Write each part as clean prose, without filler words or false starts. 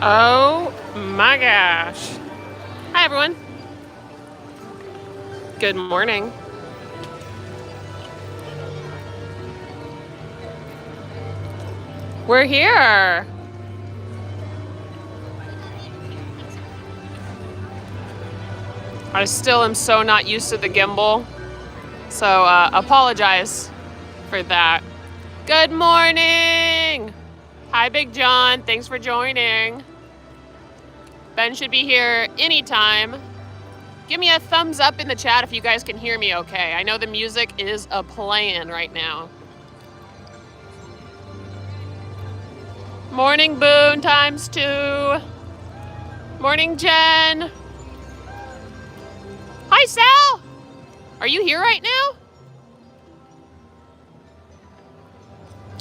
Oh my gosh. Hi everyone. Good morning. We're here. I still am so not used to the gimbal, so apologize for that. Good morning. Hi, Big John. Thanks for joining. Ben should be here anytime. Give me a thumbs up in the chat if you guys can hear me okay. I know the music is a-playing right now. Morning, Boone times 2. Morning, Jen. Hi, Sal. Are you here right now?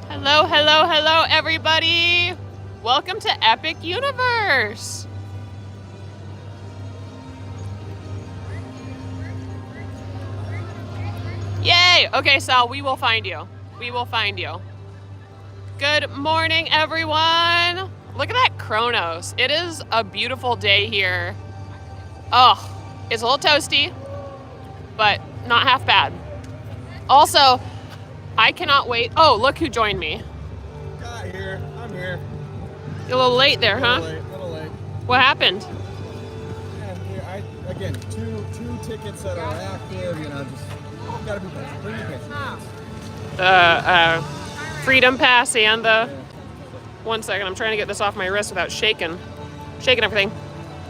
Hello, hello, hello, everybody. Welcome to Epic Universe. Yay. Okay, Sal, we will find you. We will find you. Good morning, everyone. Look at that Kronos. It is a beautiful day here. Oh, it's a little toasty, but not half bad. Also, I cannot wait. Oh, look who joined me. Got here. I'm here. You're a little late there, huh? A little late. What happened? Yeah, again, two tickets that are active, just gotta be patient. Bring your patience. Freedom Pass and the... One second, I'm trying to get this off my wrist without shaking everything.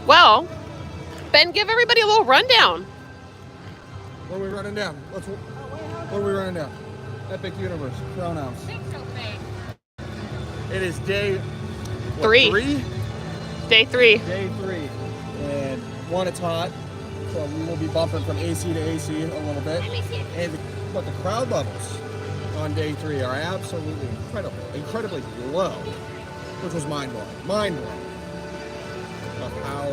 Well, Ben, give everybody a little rundown. What are we running down? What are we running down? Epic Universe, Pronouns. It is day... Three. Day 3. Day 3. And it's hot, so we'll be bumping from AC to AC a little bit. And the crowd levels on day 3 are absolutely incredibly low, which was mind-blowing of how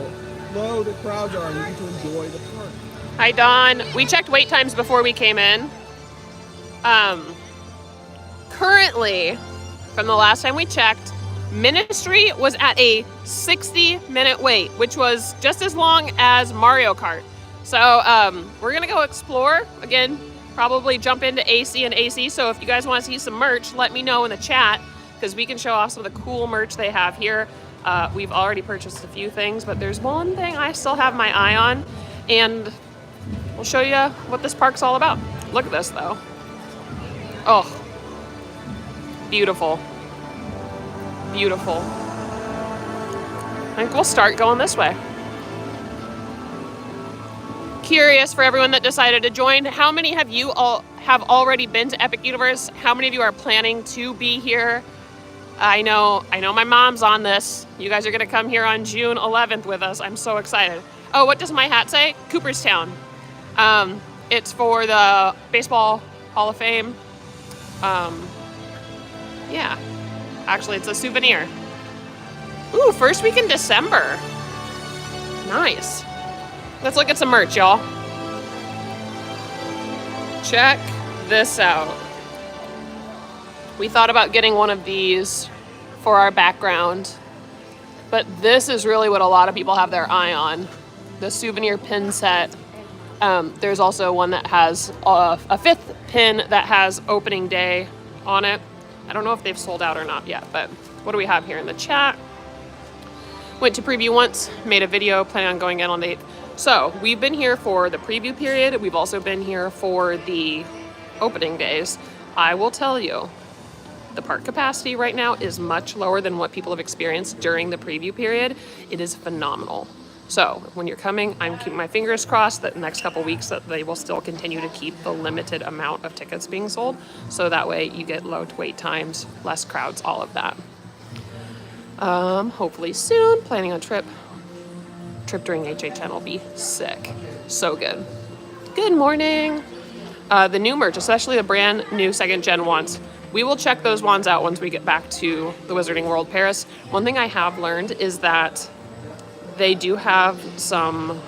low the crowds are and you get to enjoy the park. Hi, Dawn. We checked wait times before we came in. Currently, from the last time we checked, Ministry was at a 60-minute wait, which was just as long as Mario Kart. So we're gonna go explore again. Probably jump into AC and AC. So if you guys want to see some merch, let me know in the chat because we can show off some of the cool merch they have here. We've already purchased a few things, but there's one thing I still have my eye on, and we'll show you what this park's all about. Look at this though. Oh, beautiful. Beautiful. I think we'll start going this way. Curious for everyone that decided to join, how many have you all have already been to Epic Universe? How many of you are planning to be here? I know my mom's on this. You guys are gonna come here on June 11th with us. I'm so excited. Oh, what does my hat say? Cooperstown. It's for the Baseball Hall of Fame. Yeah, actually it's a souvenir. Ooh, first week in December. Nice. Let's look at some merch, y'all. Check this out. We thought about getting one of these for our background, but this is really what a lot of people have their eye on. The souvenir pin set. There's also one that has a 5th pin that has opening day on it. I don't know if they've sold out or not yet, but what do we have here in the chat? Went to preview once, made a video, planning on going in on the 8th. So we've been here for the preview period. We've also been here for the opening days. I will tell you, the park capacity right now is much lower than what people have experienced during the preview period. It is phenomenal. So when you're coming, I'm keeping my fingers crossed that the next couple weeks that they will still continue to keep the limited amount of tickets being sold. So that way you get low wait times, less crowds, all of that. Hopefully soon, planning on trip during HHN will be sick. So good. Good morning. The new merch, especially the brand new 2nd gen wands. We will check those wands out once we get back to the Wizarding World Paris. One thing I have learned is that they do have some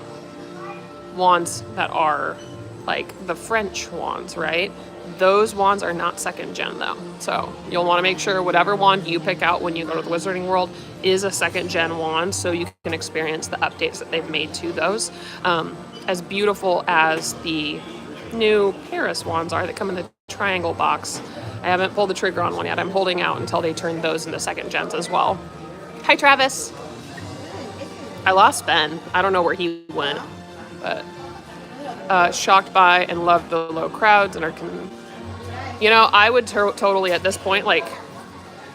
wands that are like the French wands, right? Those wands are not second gen though. So you'll want to make sure whatever wand you pick out when you go to the Wizarding World is a second gen wand so you can experience the updates that they've made to those. As beautiful as the new Paris wands are that come in the triangle box, I haven't pulled the trigger on one yet. I'm holding out until they turn those into second gens as well. Hi, Travis. I lost Ben. I don't know where he went, but shocked by and loved the low crowds and you know, I would totally at this point, like,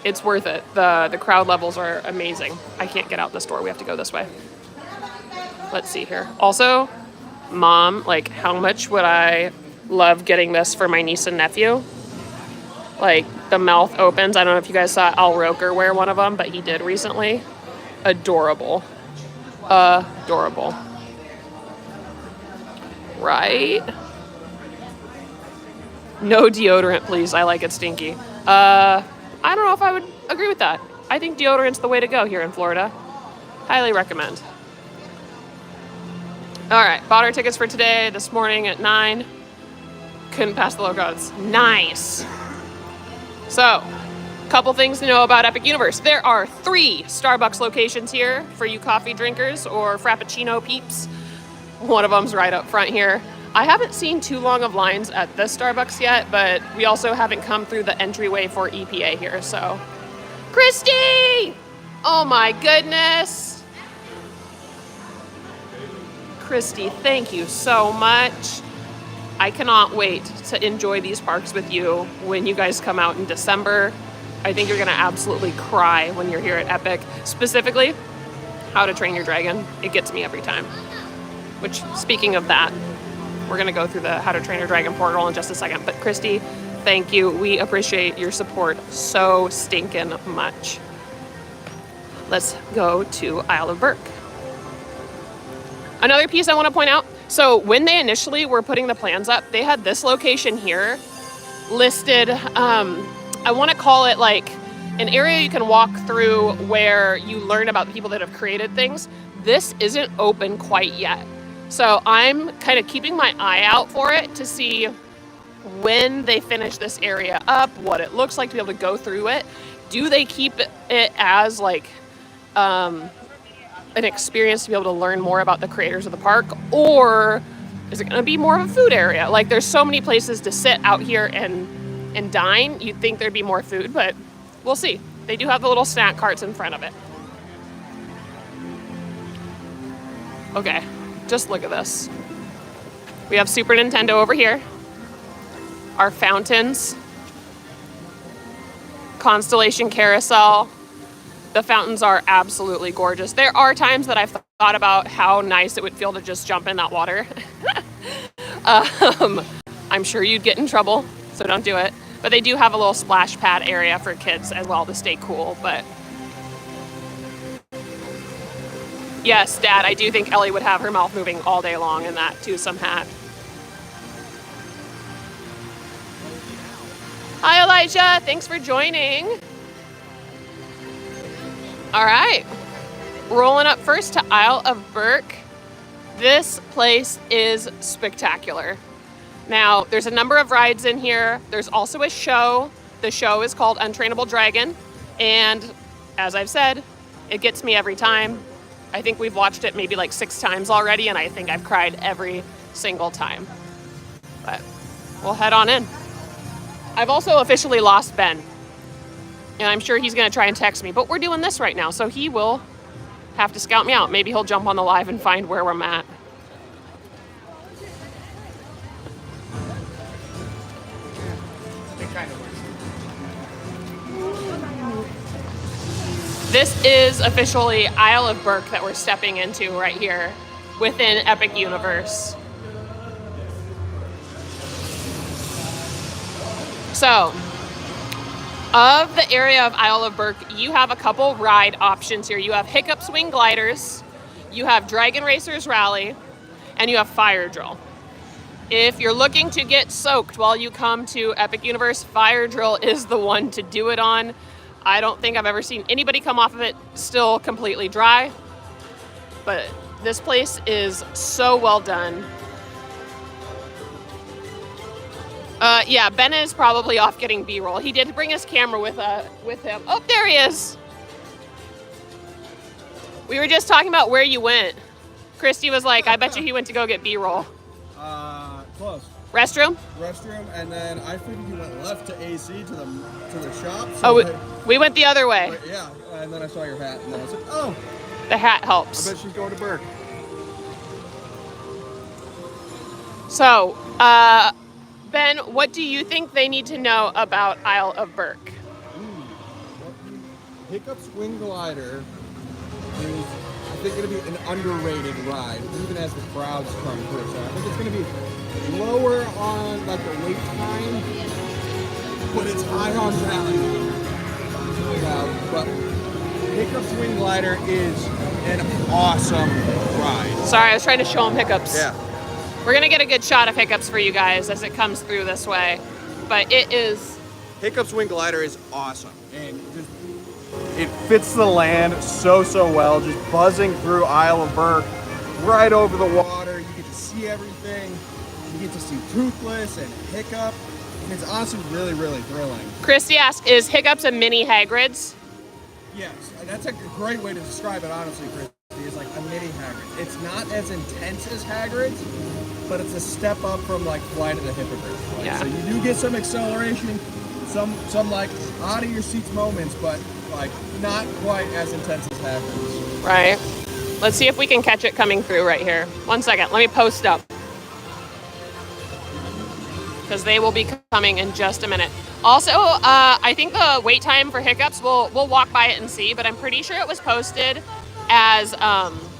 it's worth it. The crowd levels are amazing. I can't get out the store. We have to go this way. Let's see here. Also, Mom, like, how much would I love getting this for my niece and nephew? Like, the mouth opens. I don't know if you guys saw Al Roker wear one of them, but he did recently. Adorable. Adorable. Right? No deodorant, please. I like it stinky. I don't know if I would agree with that. I think deodorant's the way to go here in Florida. Highly recommend. All right, bought our tickets for today this morning at 9. Couldn't pass the low codes. Nice. So, couple things to know about Epic Universe. There are 3 Starbucks locations here for you coffee drinkers or Frappuccino peeps. One of them's right up front here. I haven't seen too long of lines at this Starbucks yet, but we also haven't come through the entryway for EPA here, so. Christy! Oh my goodness. Christy, thank you so much. I cannot wait to enjoy these parks with you when you guys come out in December. I think you're gonna absolutely cry when you're here at Epic. Specifically, How to Train Your Dragon. It gets me every time. Which, speaking of that, we're gonna go through the How to Train Your Dragon portal in just a second. But Christy, thank you. We appreciate your support so stinking much. Let's go to Isle of Berk. Another piece I want to point out. So when they initially were putting the plans up, they had this location here listed. I want to call it like an area you can walk through where you learn about the people that have created things. This isn't open quite yet. So I'm kind of keeping my eye out for it to see when they finish this area up, what it looks like to be able to go through it. Do they keep it as like an experience to be able to learn more about the creators of the park, or is it going to be more of a food area? Like, there's so many places to sit out here and dine. You'd think there'd be more food, but we'll see. They do have the little snack carts in front of it. Okay, just look at this. We have Super Nintendo over here. Our fountains. Constellation Carousel. The fountains are absolutely gorgeous. There are times that I've thought about how nice it would feel to just jump in that water. I'm sure you'd get in trouble, so don't do it. But they do have a little splash pad area for kids as well to stay cool. But yes, Dad, I do think Ellie would have her mouth moving all day long in that twosome hat. Hi, Elijah. Thanks for joining. All right, rolling up first to Isle of Berk. This place is spectacular. Now, there's a number of rides in here. There's also a show. The show is called Untrainable Dragon. And as I've said, it gets me every time. I think we've watched it maybe like 6 times already, and I think I've cried every single time. But we'll head on in. I've also officially lost Ben. And I'm sure he's going to try and text me, but we're doing this right now, so he will have to scout me out. Maybe he'll jump on the live and find where we're at. This is officially Isle of Berk that we're stepping into right here within Epic Universe. So, of the area of Isle of Berk, you have a couple ride options here. You have Hiccup Swing Gliders, you have Dragon Racers Rally, and you have Fire Drill. If you're looking to get soaked while you come to Epic Universe, Fire Drill is the one to do it on. I don't think I've ever seen anybody come off of it still completely dry, but this place is so well done. Yeah, Ben is probably off getting B-roll. He did bring his camera with him. Oh, there he is. We were just talking about where you went. Christy was like, I bet you he went to go get B-roll. Close. Restroom? Restroom, and then I figured you went left to AC to the shop. So we went the other way. Yeah, and then I saw your hat, and then I was like, oh. The hat helps. I bet she's going to Berk. So, Ben, what do you think they need to know about Isle of Berk? Hiccup Swing Glider is, I think, going to be an underrated ride, even as the crowds come through. So I think it's going to be lower on like the wait time, but it's high on value. But Hiccup Swing Glider is an awesome ride. Sorry, I was trying to show him Hiccups. Yeah. We're going to get a good shot of Hiccups for you guys as it comes through this way. But it is... Hiccup Swing Glider is awesome. And just, it fits the land so well, just buzzing through Isle of Berk, right over the water. You get to see everything. You get to see Toothless and Hiccup. And it's honestly really thrilling. Christy asked, is Hiccups a mini Hagrid's? Yes, that's a great way to describe it, honestly, Christy. It's like a mini Hagrid. It's not as intense as Hagrid's, but it's a step up from like Flight of the Hippogriff. Like, yeah. So you do get some acceleration, some like out of your seats moments, but like not quite as intense as Hagrid's. Right. Let's see if we can catch it coming through right here. 1 second. Let me post up. Because they will be coming in just a minute. Also, I think the wait time for Hiccups, we'll walk by it and see, but I'm pretty sure it was posted as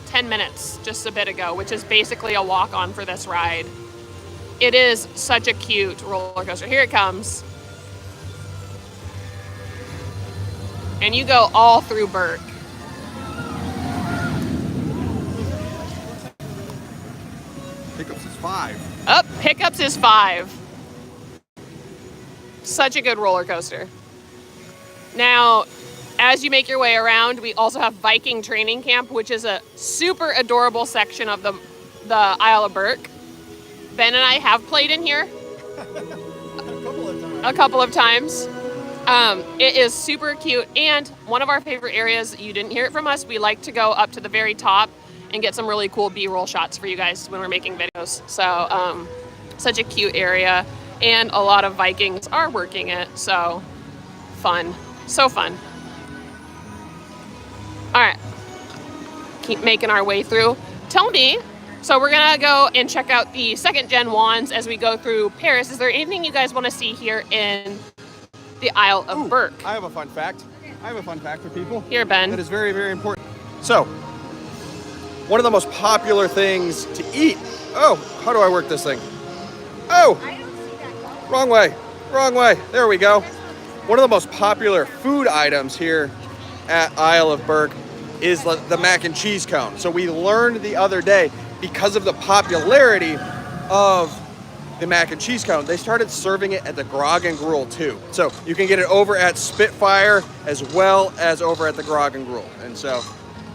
10 minutes just a bit ago, which is basically a walk-on for this ride. It is such a cute roller coaster. Here it comes. And you go all through Berk. Hiccups is 5. Up, Hiccups is 5. Such a good roller coaster. Now, as you make your way around, we also have Viking Training Camp, which is a super adorable section of the Isle of Berk. Ben and I have played in here a couple of times. It is super cute, and one of our favorite areas, you didn't hear it from us, we like to go up to the very top and get some really cool B-roll shots for you guys when we're making videos. So, such a cute area, and a lot of Vikings are working it, so fun. So fun. All right, keep making our way through. Tell me, so we're gonna go and check out the 2nd gen wands as we go through Paris. Is there anything you guys wanna see here in the Isle of Berk? I have a fun fact. For people. Here, Ben. That is very important. So, one of the most popular things to eat. Oh, how do I work this thing? Oh, wrong way. There we go. One of the most popular food items here at Isle of Berk is the mac and cheese cone. So we learned the other day, because of the popularity of the mac and cheese cone, they started serving it at the Grog and Gruel too. So you can get it over at Spitfire as well as over at the Grog and Gruel. And so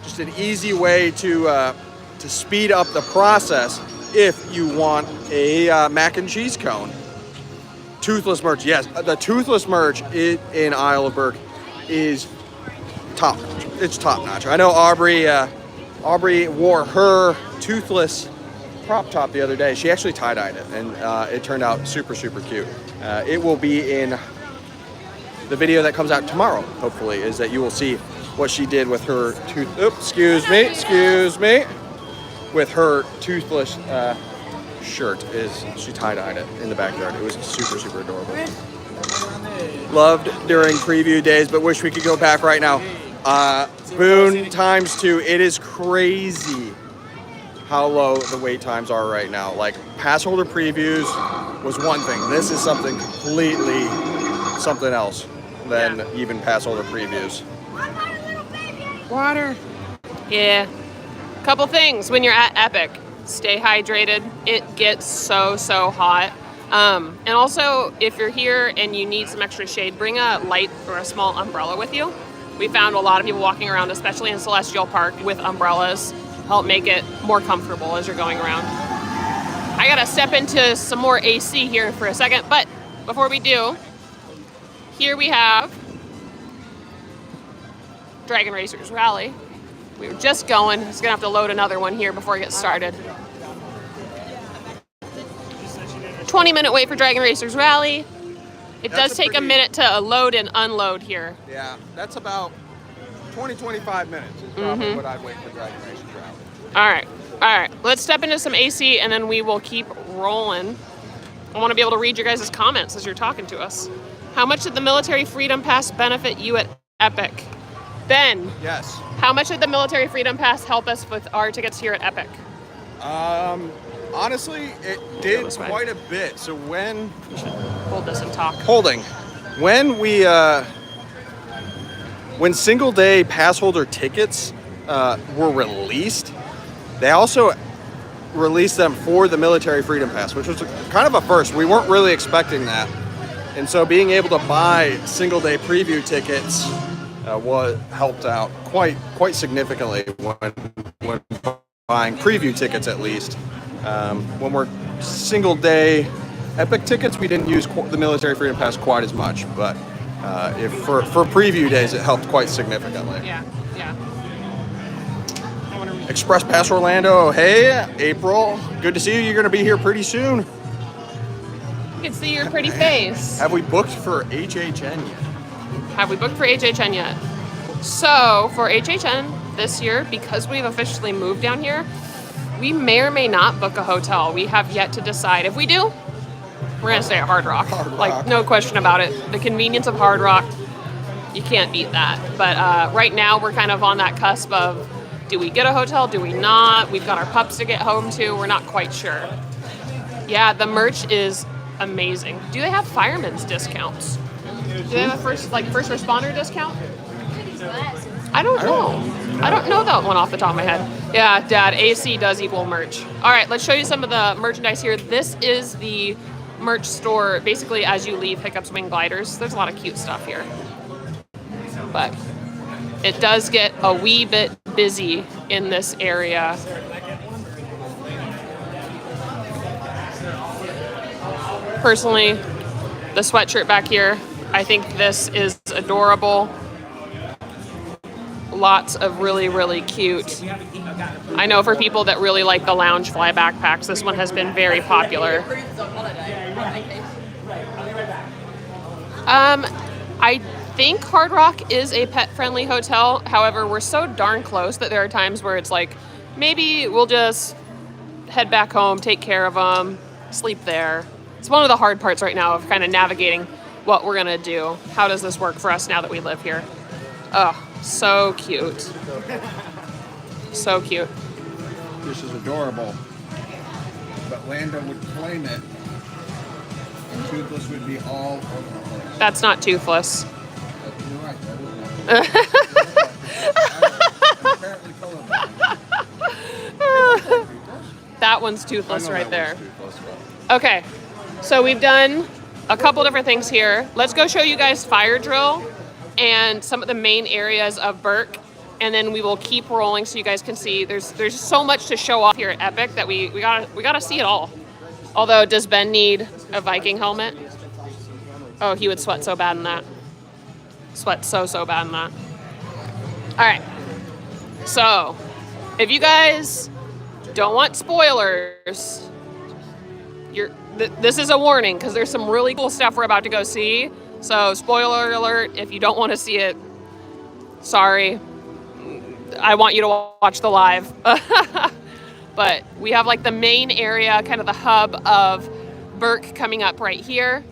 just an easy way to speed up the process if you want a mac and cheese cone. Toothless merch, yes. The Toothless merch in Isle of Berk is top notch. It's top notch. I know Aubrey wore her Toothless prop top the other day. She actually tie-dyed it, and it turned out super cute. It will be in the video that comes out tomorrow, hopefully, is that you will see what she did with her excuse me. With her Toothless shirt, is she tie-dyed it in the backyard. It was super adorable. Loved during preview days, but wish we could go back right now. Boone ×2. It is crazy how low the wait times are right now. Like, pass holder previews was one thing. This is something completely something else than even pass holder previews. Water. Yeah. Couple things when you're at Epic. Stay hydrated. It gets so hot. And also, if you're here and you need some extra shade, bring a light or a small umbrella with you. We found a lot of people walking around, especially in Celestial Park, with umbrellas. Help make it more comfortable as you're going around. I gotta step into some more AC here for a second, but before we do, here we have Dragon Racers Rally. We were just going. It's gonna have to load another one here before it gets started. 20-minute wait for Dragon Racers Rally. It does take a minute to load and unload here. Yeah, that's about 20-25 minutes is probably what I'd wait for Dragon Racers Rally. All right. Let's step into some AC and then we will keep rolling. I want to be able to read your guys' comments as you're talking to us. How much did the Military Freedom Pass benefit you at Epic? Ben. Yes. How much did the Military Freedom Pass help us with our tickets here at Epic? Honestly, it did quite a bit. So when... We should hold this and talk. Holding. When we... when single-day pass holder tickets were released, they also released them for the Military Freedom Pass, which was kind of a first. We weren't really expecting that. And so being able to buy single-day preview tickets helped out quite significantly when buying preview tickets, at least. When we're single-day Epic tickets, we didn't use the Military Freedom Pass quite as much, but if for preview days, it helped quite significantly. Yeah. Express Pass Orlando. Hey, April. Good to see you. You're going to be here pretty soon. You can see your pretty face. Have we booked for HHN yet? Have we booked for HHN yet? So, for HHN this year, because we've officially moved down here, we may or may not book a hotel. We have yet to decide. If we do, we're going to stay at Hard Rock. Like, no question about it. The convenience of Hard Rock, you can't beat that. But right now, we're kind of on that cusp of, do we get a hotel? Do we not? We've got our pups to get home to. We're not quite sure. Yeah, the merch is amazing. Do they have firemen's discounts? Do they have a first responder discount? I don't know. I don't know that one off the top of my head. Yeah, Dad, AC does equal merch. All right, let's show you some of the merchandise here. This is the merch store, basically as you leave Hiccup's Wing Gliders. There's a lot of cute stuff here. But it does get a wee bit busy in this area. Personally, the sweatshirt back here, I think this is adorable. Lots of really, really cute. I know for people that really like the lounge fly backpacks, this one has been very popular. I think Hard Rock is a pet-friendly hotel. However, we're so darn close that there are times where it's like, maybe we'll just head back home, take care of them, sleep there. It's one of the hard parts right now of kind of navigating what we're gonna do. How does this work for us now that we live here? Oh, so cute. So cute. This is adorable. But Lando would claim it, and Toothless would be all over the place. That's not Toothless. You're right, that is not. Apparently colorblind. That one's Toothless right there. Okay, so we've done a couple different things here. Let's go show you guys Fire Drill and some of the main areas of Berk, and then we will keep rolling so you guys can see. There's so much to show off here at Epic that we gotta see it all. Although, does Ben need a Viking helmet? Oh, he would sweat so bad in that. Sweat so bad in that. All right. So, if you guys don't want spoilers, this is a warning because there's some really cool stuff we're about to go see. So, spoiler alert, if you don't want to see it, sorry. I want you to watch the live. But we have like the main area, kind of the hub of Berk coming up right here.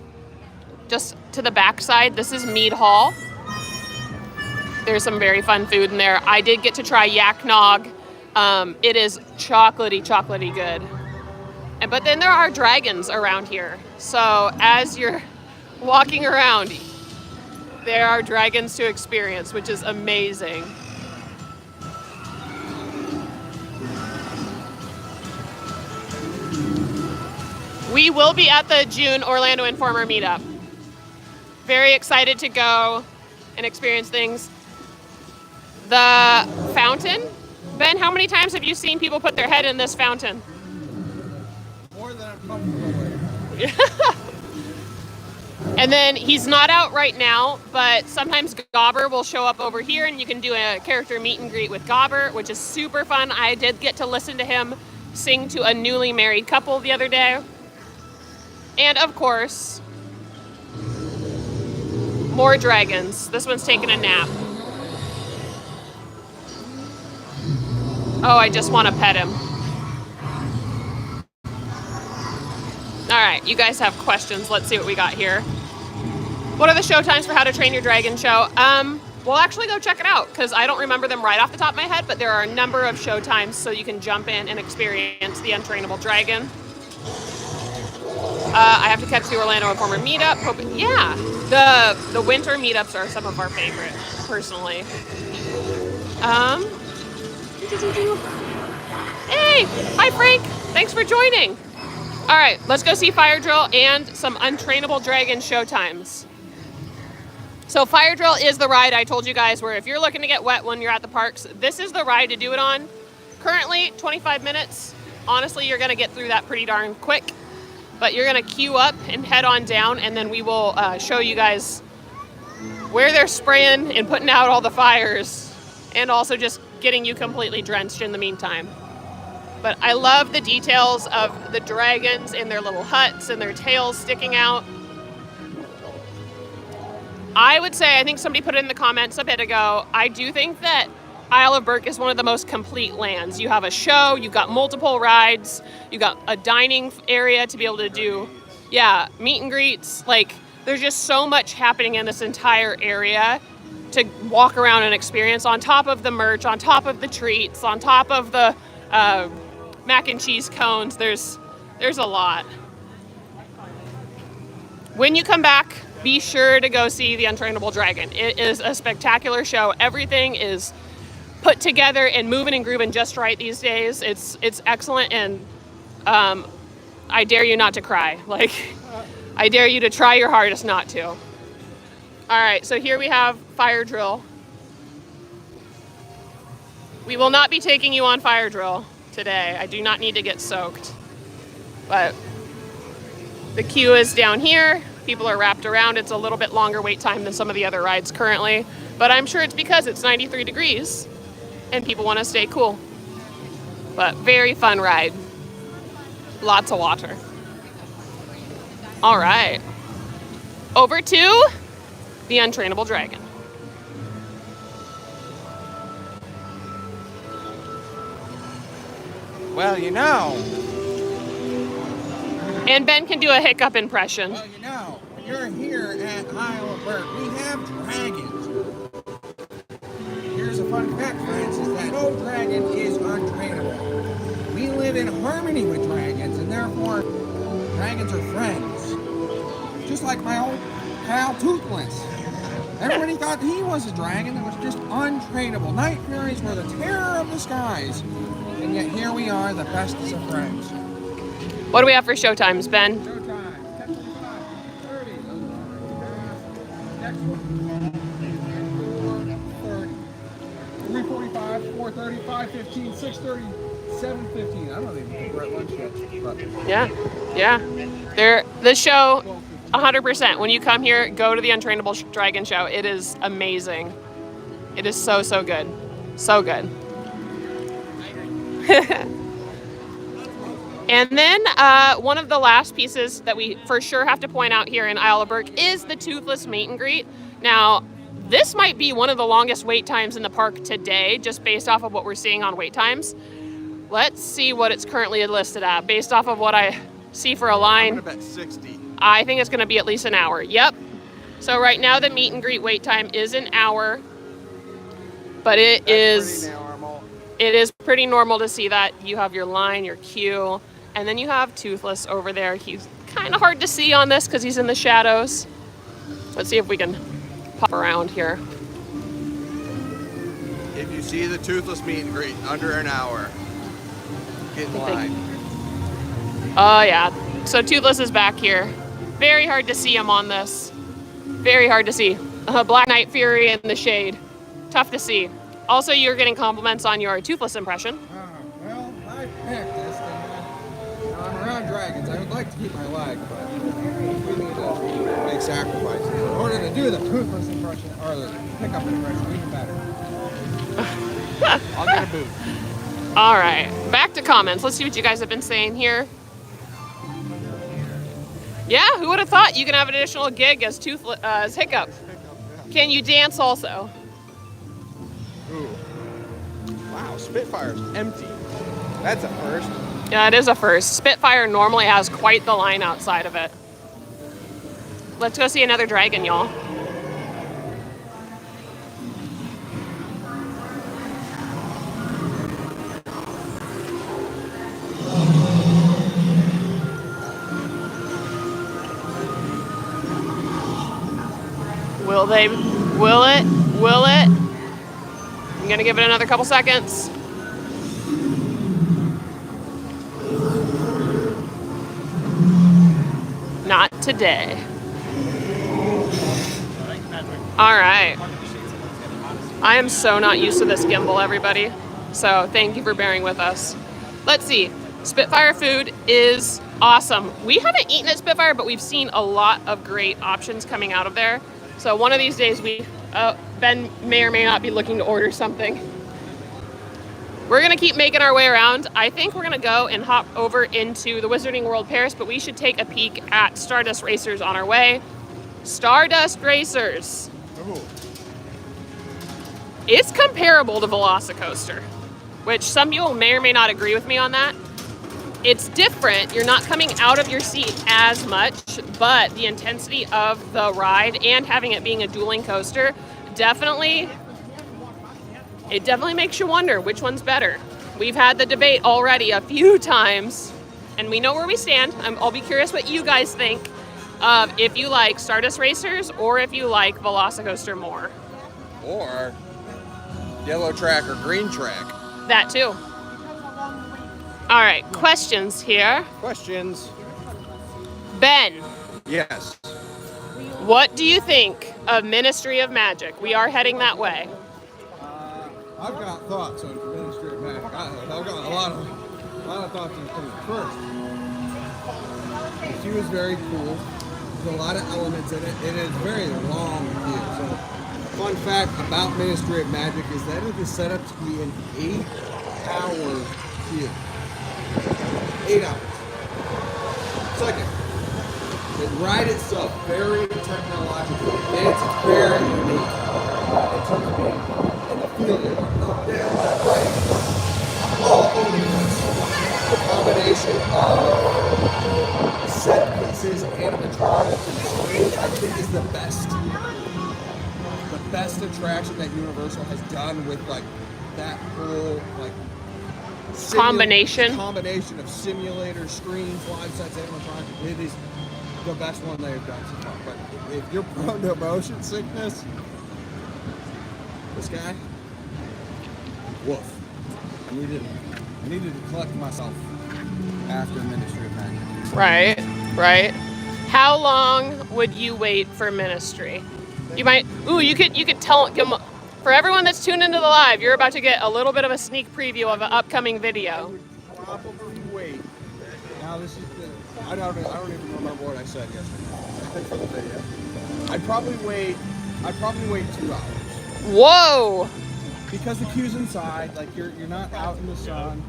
Just to the back side, this is Mead Hall. There's some very fun food in there. I did get to try yak nog. It is chocolatey good. But then there are dragons around here. So as you're walking around, there are dragons to experience, which is amazing. We will be at the June Orlando Informer meetup. Very excited to go and experience things. The fountain. Ben, how many times have you seen people put their head in this fountain? More than I'm comfortable with. And then he's not out right now, but sometimes Gobber will show up over here and you can do a character meet and greet with Gobber, which is super fun. I did get to listen to him sing to a newly married couple the other day. And of course, more dragons. This one's taking a nap. Oh, I just want to pet him. All right, you guys have questions. Let's see what we got here. What are the show times for How to Train Your Dragon show? We'll actually go check it out because I don't remember them right off the top of my head, but there are a number of show times so you can jump in and experience the Untrainable Dragon. I have to catch the Orlando Informer meetup. Yeah, the winter meetups are some of our favorite, personally. Hey, hi Frank, thanks for joining. All right, let's go see Fire Drill and some Untrainable Dragon show times. So Fire Drill is the ride I told you guys where if you're looking to get wet when you're at the parks, this is the ride to do it on. Currently, 25 minutes. Honestly, you're gonna get through that pretty darn quick, but you're gonna queue up and head on down, and then we will show you guys where they're spraying and putting out all the fires, and also just getting you completely drenched in the meantime. But I love the details of the dragons in their little huts and their tails sticking out. I would say, I think somebody put it in the comments a bit ago, I do think that Isle of Berk is one of the most complete lands. You have a show, you've got multiple rides, you've got a dining area to be able to do, meet and greets. Like, there's just so much happening in this entire area to walk around and experience, on top of the merch, on top of the treats, on top of the mac and cheese cones. There's a lot. When you come back, be sure to go see the Untrainable Dragon. It is a spectacular show. Everything is put together and moving and grooving just right these days. It's excellent, and I dare you not to cry. Like, I dare you to try your hardest not to. All right, so here we have Fire Drill. We will not be taking you on Fire Drill today. I do not need to get soaked. But the queue is down here. People are wrapped around. It's a little bit longer wait time than some of the other rides currently, but I'm sure it's because it's 93 degrees and people want to stay cool. But very fun ride. Lots of water. All right. Over to the Untrainable Dragon. Well, you know. And Ben can do a hiccup impression. Well, you know, when you're here at Isle of Berk, we have dragons. Here's a fun fact, friends, is that no dragon is untrainable. We live in harmony with dragons, and therefore, dragons are friends. Just like my old pal Toothless. Everybody thought he was a dragon that was just untrainable. Night Furies were the terror of the skies. And yet here we are, the bestest of friends. What do we have for show times, Ben? Showtime, 10:45, 30. Next one. 4:30. 3:45, 4:30, 5:15, 6:30, 7:15. I don't even think we're at lunch yet. But Yeah. The show, 100%. When you come here, go to the Untrainable Dragon show. It is amazing. It is so, so good. So good. And then one of the last pieces that we for sure have to point out here in Isle of Berk is the Toothless meet and greet. Now, this might be one of the longest wait times in the park today, just based off of what we're seeing on wait times. Let's see what it's currently listed at. Based off of what I see for a line, I'm gonna bet 60. I think it's gonna be at least an hour. Yep. So right now the meet and greet wait time is an hour, but it is pretty normal to see that. You have your line, your queue, and then you have Toothless over there. He's kind of hard to see on this because he's in the shadows. Let's see if we can pop around here. If you see the Toothless meet and greet under an hour, get in line. Oh yeah, so Toothless is back here. Very hard to see him on this. Very hard to see. Black Night Fury in the shade. Tough to see. Also, you're getting compliments on your Toothless impression. Well, I practiced, and I'm around dragons. I would like to keep my leg, but we need to make sacrifices. In order to do the toothless impression or the pickup impression, even better. I'll get a boot. All right, back to comments. Let's see what you guys have been saying here. Yeah, who would have thought you can have an additional gig as Hiccup? Can you dance also? Ooh. Wow, Spitfire's empty. That's a first. Yeah, it is a first. Spitfire normally has quite the line outside of it. Let's go see another dragon, y'all. Will they? Will it? Will it? I'm gonna give it another couple seconds. Not today. All right. I am so not used to this gimbal, everybody. So thank you for bearing with us. Let's see. Spitfire food is awesome. We haven't eaten at Spitfire, but we've seen a lot of great options coming out of there. So one of these days, Ben may or may not be looking to order something. We're gonna keep making our way around. I think we're gonna go and hop over into the Wizarding World Paris, but we should take a peek at Stardust Racers on our way. Stardust Racers. Ooh. It's comparable to Velocicoaster, which some people may or may not agree with me on that. It's different. You're not coming out of your seat as much, but the intensity of the ride and having it being a dueling coaster definitely makes you wonder which one's better. We've had the debate already a few times, and we know where we stand. I'll be curious what you guys think of if you like Stardust Racers or if you like Velocicoaster more. Or yellow track or green track. That too. All right, questions here. Questions? Ben, Yes. what do you think of Ministry of Magic? We are heading that way. I've got thoughts on Ministry of Magic. I've got a lot of thoughts on things. First, she was very cool. There's a lot of elements in it. It is very long queue. So, fun fact about Ministry of Magic is that it is set up to be an 8-hour queue. 8 hours. Second, the ride itself very technological. It's very unique. It's unique. Feeling up there, right? All over the place. The combination of set pieces, animatronics, and screens, I think is the best. The best attraction that Universal has done with like that whole like Combination of simulators, screens, live sets, animatronics. It is the best one they've done so far. But if you're prone to motion sickness, this guy. Woof. I needed to collect myself after Ministry of Magic. Right. How long would you wait for Ministry? You might. Ooh, you could tell. For everyone that's tuned into the live, you're about to get a little bit of a sneak preview of an upcoming video. I would probably wait. Now this is I don't even remember what I said yesterday. For the video. I'd probably wait 2 hours. Whoa. Because the queue's inside, like you're not out in the sun.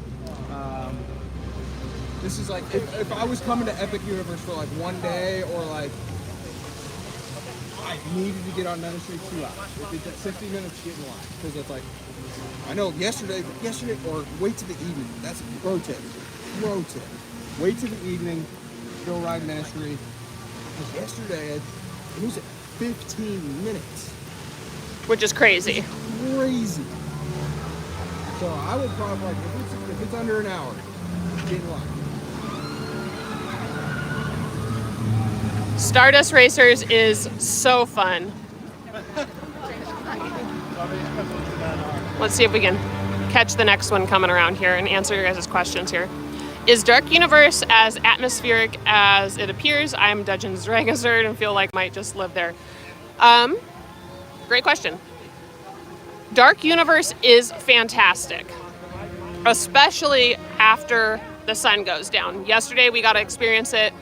This is like if I was coming to Epic Universe for like one day, or like I needed to get on Ministry 2 hours. If it's at 60 minutes to get in line, because it's like I know yesterday, or wait to the evening. That's pro tip. Wait to the evening, go ride Ministry. Because yesterday it was at 15 minutes. Which is crazy. Crazy. So I would probably, like, if it's under an hour, get in line. Stardust Racers is so fun. Let's see if we can catch the next one coming around here and answer your guys' questions here. Is Dark Universe as atmospheric as it appears? I'm Dungeons & Dragons nerd and feel like might just live there. Great question. Dark Universe is fantastic, especially after the sun goes down. Yesterday we got to experience it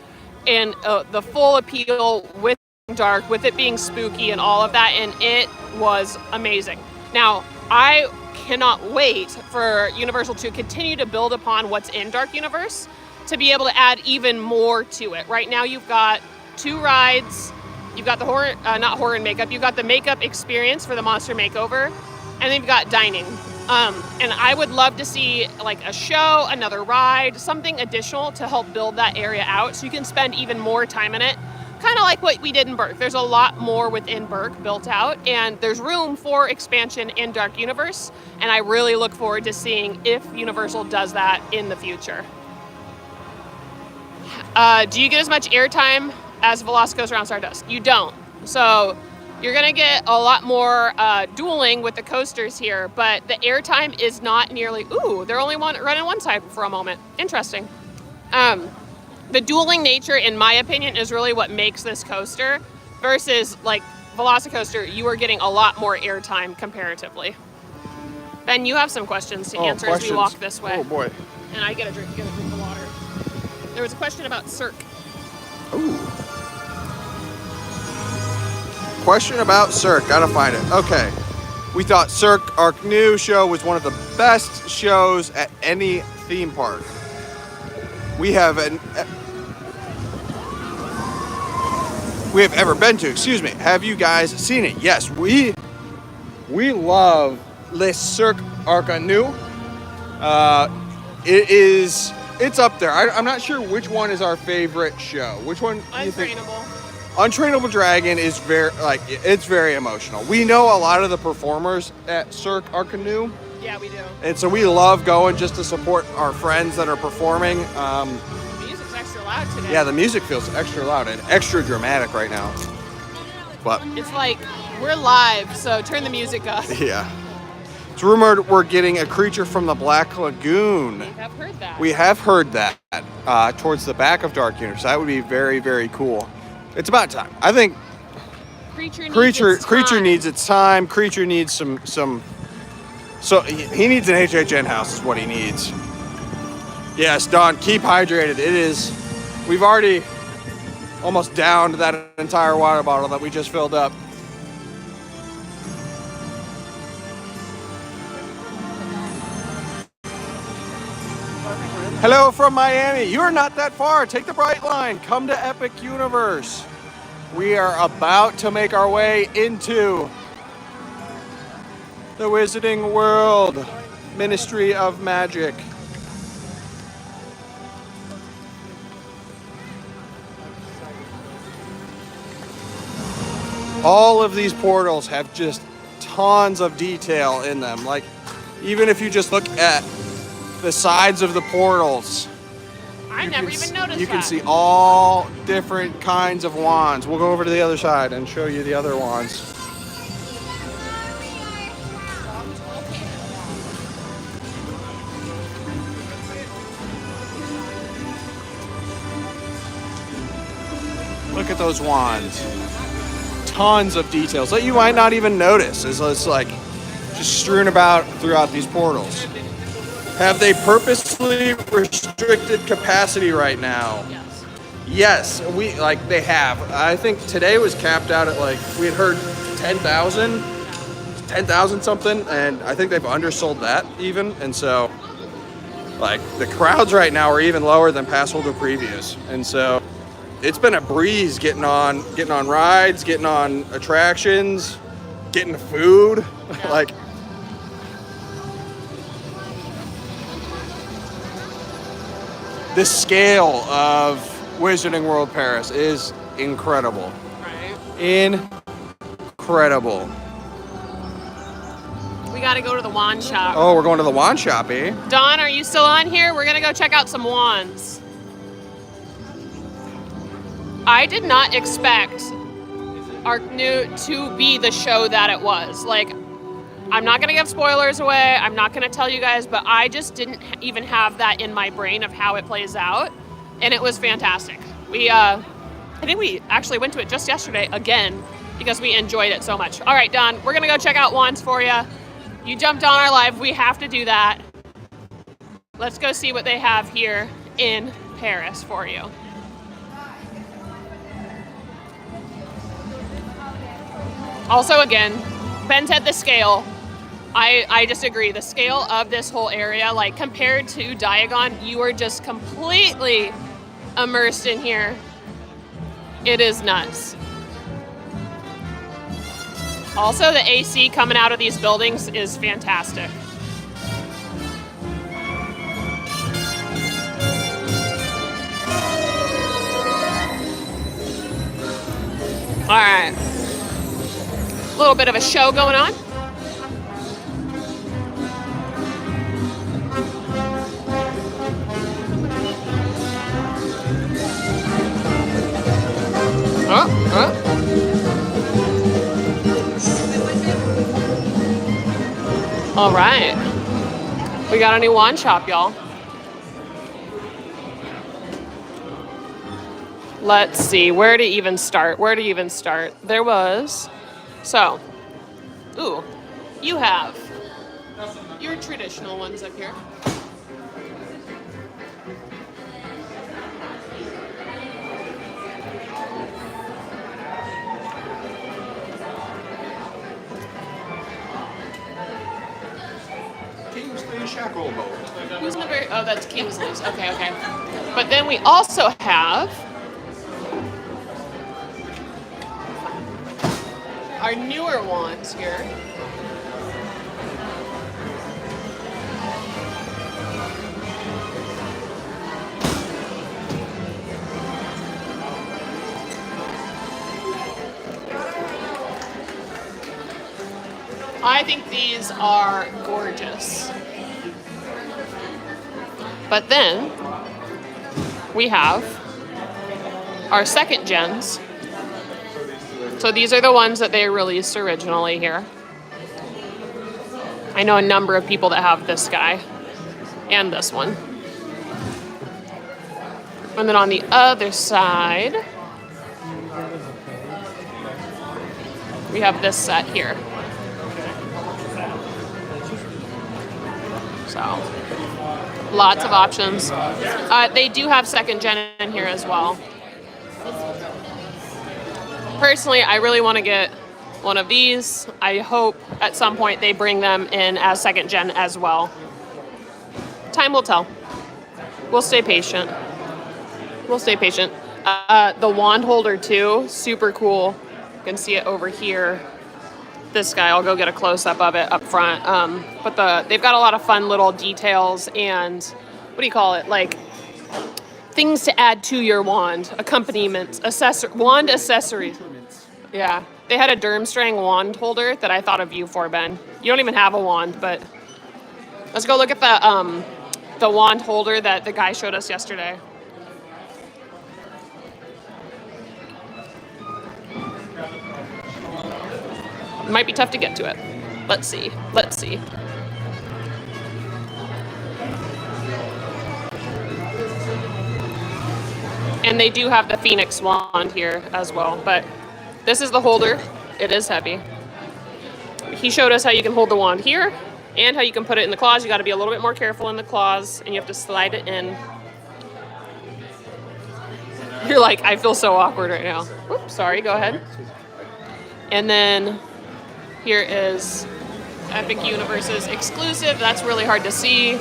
in the full appeal with dark, with it being spooky and all of that, and it was amazing. Now, I cannot wait for Universal to continue to build upon what's in Dark Universe to be able to add even more to it. Right now you've got 2 rides, you've got the horror, not horror and makeup, you've got the makeup experience for the monster makeover, and then you've got dining. And I would love to see like a show, another ride, something additional to help build that area out so you can spend even more time in it. Kind of like what we did in Berk. There's a lot more within Berk built out, and there's room for expansion in Dark Universe, and I really look forward to seeing if Universal does that in the future. Do you get as much airtime as Velocicoaster around Stardust? You don't. So you're gonna get a lot more dueling with the coasters here, but the airtime is not nearly, they're only running one side for a moment. Interesting. The dueling nature, in my opinion, is really what makes this coaster versus like Velocicoaster. You are getting a lot more airtime comparatively. Ben, you have some questions to answer as we walk this way. Oh boy. And I get a drink of water. There was a question about Cirque. Ooh. Question about Cirque. Gotta find it. Okay. We thought Cirque Arc New show was one of the best shows at any theme park. We have ever been to, excuse me. Have you guys seen it? Yes, we love Les Cirque Arc New. It's up there. I'm not sure which one is our favorite show. Which one do you think? Untrainable Dragon is it's very emotional. We know a lot of the performers at Cirque Arc New. Yeah, we do. And so we love going just to support our friends that are performing. The music's extra loud today. Yeah, the music feels extra loud and extra dramatic right now. But it's like we're live, so turn the music up. Yeah. It's rumored we're getting a creature from the Black Lagoon. We have heard that. We have heard that towards the back of Dark Universe. That would be very, very cool. It's about time. I think Creature needs its time. Creature needs some. So he needs an HHN house is what he needs. Yes, Don, keep hydrated. It is. We've already almost downed that entire water bottle that we just filled up. Hello from Miami. You are not that far. Take the Bright Line. Come to Epic Universe. We are about to make our way into the Wizarding World, Ministry of Magic. All of these portals have just tons of detail in them. Like, even if you just look at the sides of the portals, I never even noticed you can see all different kinds of wands. We'll go over to the other side and show you the other wands. Look at those wands. Tons of details that you might not even notice. It's like just strewn about throughout these portals. Have they purposely restricted capacity right now? Yes. Yes, they have. I think today was capped out at we had heard 10,000 something, and I think they've undersold that even. And so, the crowds right now are even lower than pass holder previews. And so, it's been a breeze getting on rides, getting on attractions, getting food. Yeah. The scale of Wizarding World Paris is incredible. Right. Incredible. We gotta go to the wand shop. Oh, we're going to the wand shop, eh? Dawn, are you still on here? We're gonna go check out some wands. I did not expect Arc New to be the show that it was. I'm not going to give spoilers away. I'm not going to tell you guys, but I just didn't even have that in my brain of how it plays out. And it was fantastic. I think we actually went to it just yesterday again because we enjoyed it so much. All right, Don, we're going to go check out wands for you. You jumped on our live. We have to do that. Let's go see what they have here in Paris for you. Also, again, Ben said the scale. I disagree. The scale of this whole area, like compared to Diagon, you are just completely immersed in here. It is nuts. Also, the AC coming out of these buildings is fantastic. All right. A little bit of a show going on. All right. We got a new wand shop, y'all. Let's see, where to even start? There was, so, ooh, you have your traditional ones up here. Kingsley Shackle Bolt. Who's number, oh, that's Kingsley's, okay. But then we also have our newer wands here. I think these are gorgeous. But then we have our second gens. So these are the ones that they released originally here. I know a number of people that have this guy and this one. And then on the other side, we have this set here. So, lots of options. They do have second gen in here as well. Personally, I really want to get one of these. I hope at some point they bring them in as second gen as well. Time will tell. We'll stay patient. The wand holder too, super cool. You can see it over here. This guy, I'll go get a close-up of it up front. But they've got a lot of fun little details and, what do you call it, like things to add to your wand, accompaniments, wand accessories. Yeah, they had a Durmstrang wand holder that I thought of you for, Ben. You don't even have a wand, but let's go look at the wand holder that the guy showed us yesterday. It might be tough to get to it. Let's see. And they do have the Phoenix wand here as well, but this is the holder. It is heavy. He showed us how you can hold the wand here and how you can put it in the claws. You got to be a little bit more careful in the claws, and you have to slide it in. You're like, I feel so awkward right now. Oops, sorry, go ahead. And then here is Epic Universe's exclusive. That's really hard to see.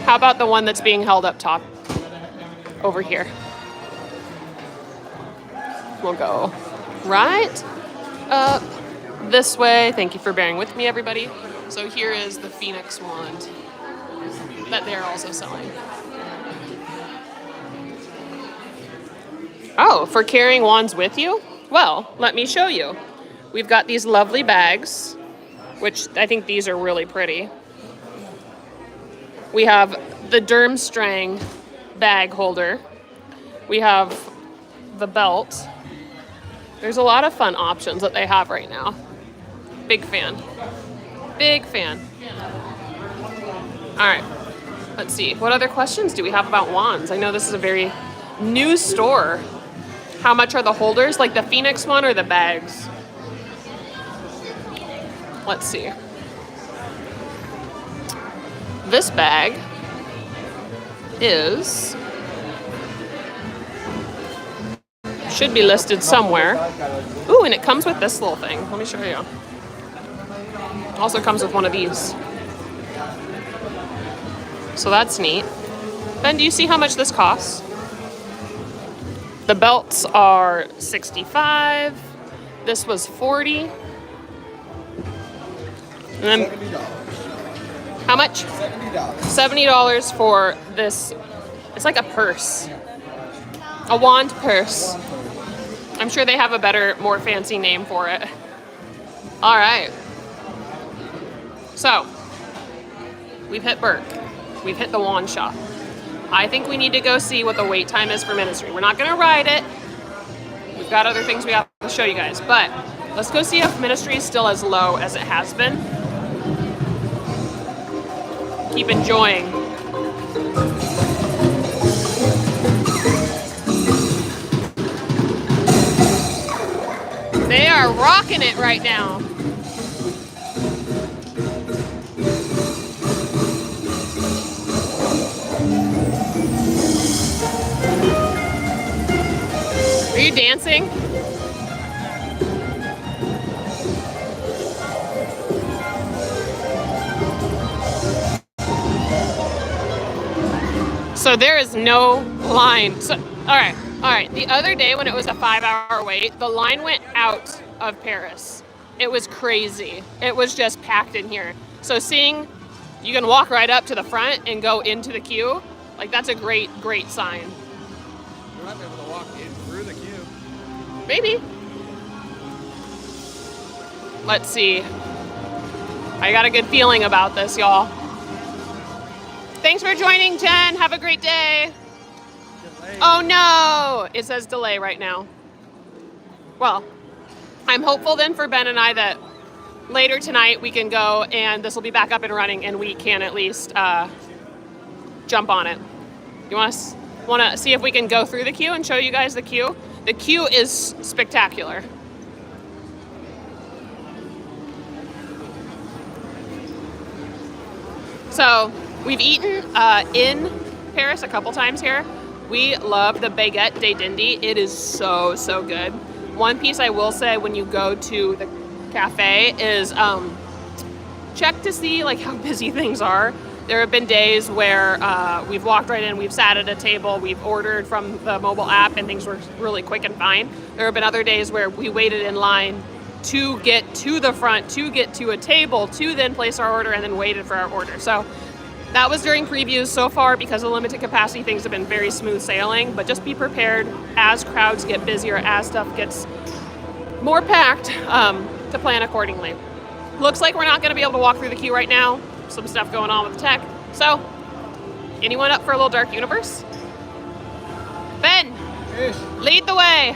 How about the one that's being held up top? Over here. We'll go right up this way. Thank you for bearing with me, everybody. So here is the Phoenix wand that they're also selling. Oh, for carrying wands with you? Well, let me show you. We've got these lovely bags, which I think these are really pretty. We have the Durmstrang bag holder. We have the belt. There's a lot of fun options that they have right now. Big fan. All right, let's see. What other questions do we have about wands? I know this is a very new store. How much are the holders? Like the Phoenix one or the bags? Let's see. This bag is Should be listed somewhere. Ooh, and it comes with this little thing. Let me show you. Also comes with one of these. So that's neat. Ben, do you see how much this costs? The belts are $65. This was $40. And then $70. how much? $70. $70 for this. It's like a purse. A wand purse. I'm sure they have a better, more fancy name for it. All right. So, we've hit Berk. We've hit the wand shop. I think we need to go see what the wait time is for Ministry. We're not going to ride it. We've got other things we have to show you guys. But let's go see if Ministry is still as low as it has been. Keep enjoying. They are rocking it right now. Are you dancing? So there is no line. So, all right. The other day when it was a 5-hour wait, the line went out of Paris. It was crazy. It was just packed in here. So seeing you can walk right up to the front and go into the queue, like that's a great, great sign. You might be able to walk in through the queue. Maybe. Let's see. I got a good feeling about this, y'all. Thanks for joining, Jen. Have a great day. Delay. Oh no! It says delay right now. Well, I'm hopeful then for Ben and I that later tonight we can go and this will be back up and running and we can at least jump on it. You want to see if we can go through the queue and show you guys the queue? The queue is spectacular. So we've eaten in Paris a couple times here. We love the baguette de Dindy. It is so, so good. One piece I will say when you go to the cafe is check to see like how busy things are. There have been days where we've walked right in, we've sat at a table, we've ordered from the mobile app and things were really quick and fine. There have been other days where we waited in line to get to the front, to get to a table, to then place our order and then waited for our order. So that was during previews. So far, because of limited capacity, things have been very smooth sailing, but just be prepared as crowds get busier, as stuff gets more packed, to plan accordingly. Looks like we're not going to be able to walk through the queue right now. Some stuff going on with the tech. So, anyone up for a little Dark Universe? Ben, Ish. lead the way.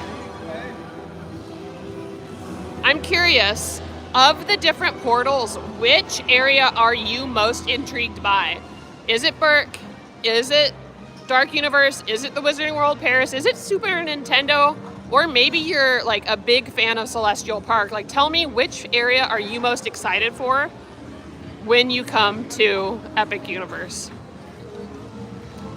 I'm curious, of the different portals, which area are you most intrigued by? Is it Berk? Is it Dark Universe? Is it the Wizarding World Paris? Is it Super Nintendo? Or maybe you're like a big fan of Celestial Park. Like, tell me which area are you most excited for when you come to Epic Universe.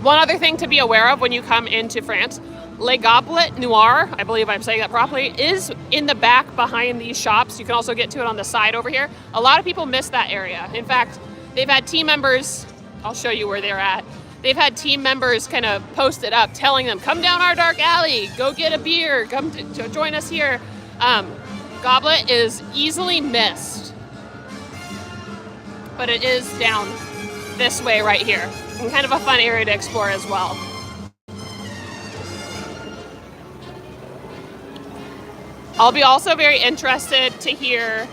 One other thing to be aware of when you come into France, Le Goblet Noir, I believe I'm saying that properly, is in the back behind these shops. You can also get to it on the side over here. A lot of people miss that area. In fact, they've had team members, I'll show you where they're at. They've had team members kind of post it up telling them, come down our dark alley, go get a beer, come to join us here. Goblet is easily missed, but it is down this way right here. And kind of a fun area to explore as well. I'll be also very interested to hear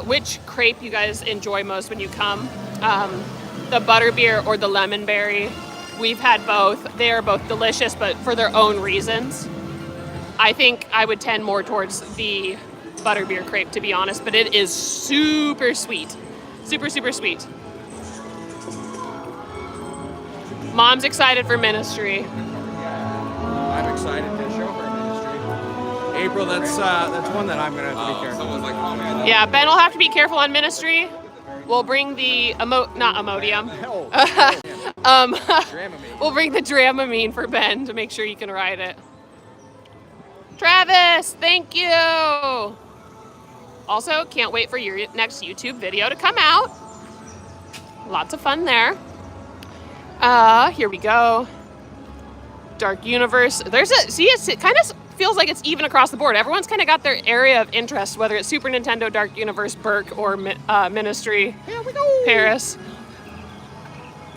which crepe you guys enjoy most when you come. The butterbeer or the lemon berry. We've had both. They are both delicious, but for their own reasons. I think I would tend more towards the butterbeer crepe, to be honest, but it is super sweet. Super, super sweet. Mom's excited for Ministry. I'm excited to show her Ministry. April, that's one that I'm going to have to be careful. Someone's like, oh man. Yeah, Ben will have to be careful on Ministry. We'll bring the not Imodium. We'll bring the Dramamine for Ben to make sure you can ride it. Travis, thank you. Also, can't wait for your next YouTube video to come out. Lots of fun there. Here we go. Dark Universe. It kind of feels like it's even across the board. Everyone's kind of got their area of interest, whether it's Super Nintendo, Dark Universe, Berk, or Ministry, Here we go. Paris.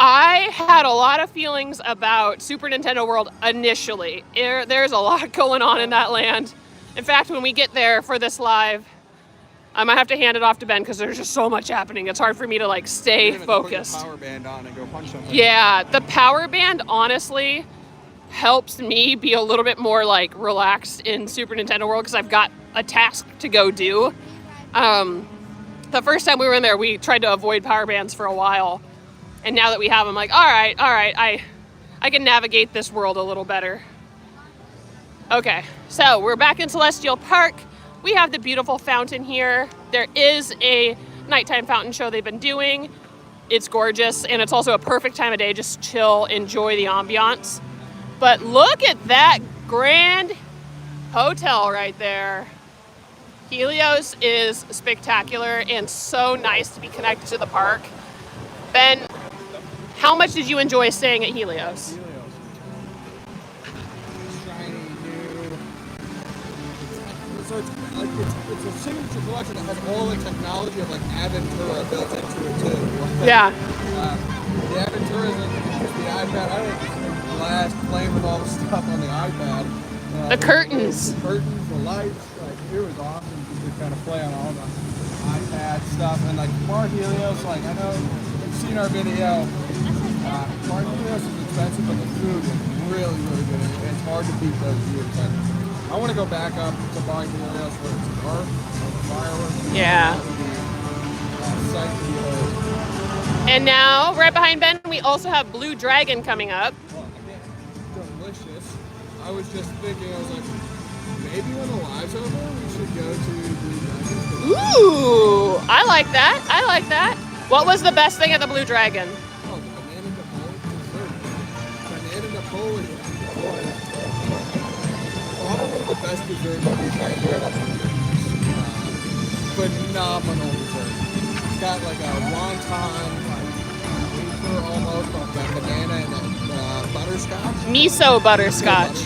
I had a lot of feelings about Super Nintendo World initially. There's a lot going on in that land. In fact, when we get there for this live, I might have to hand it off to Ben because there's just so much happening. It's hard for me to like stay focused. Put your power band on and go punch something. Yeah, the power band honestly helps me be a little bit more like relaxed in Super Nintendo World because I've got a task to go do. The first time we were in there, we tried to avoid power bands for a while. And now that we have them, like, all right, I can navigate this world a little better. Okay, so we're back in Celestial Park. We have the beautiful fountain here. There is a nighttime fountain show they've been doing. It's gorgeous, and it's also a perfect time of day. Just chill, enjoy the ambiance. But look at that grand hotel right there. Helios is spectacular and so nice to be connected to the park. Ben, how much did you enjoy staying at Helios? Shiny, new. So it's a signature collection that has all the technology of like Aventura built into it too. Yeah. The Aventura is the iPad. I think it's blast playing with all the stuff on the iPad. The curtains. The curtains, the lights. Like it was awesome just to kind of play on all the iPad stuff and like Mar Helios. Like I know you've seen our video. Mar Helios is expensive, but the food is really, really good. And it's hard to beat those views. I want to go back up to Bar Helios where it's dark, fireworks. Yeah. Sight to behold. And now, right behind Ben, we also have Blue Dragon coming up. Well, again, delicious. I was just thinking, I was like, maybe when the live's over, we should go to Blue Dragon. Ooh, I like that. I like that. What was the best thing at the Blue Dragon? Oh, the banana Napoleon dessert. Banana Napoleon. Probably the best dessert we've had here. Phenomenal dessert. It's got like a wonton, like wafer almost of that banana and butterscotch. Miso butterscotch.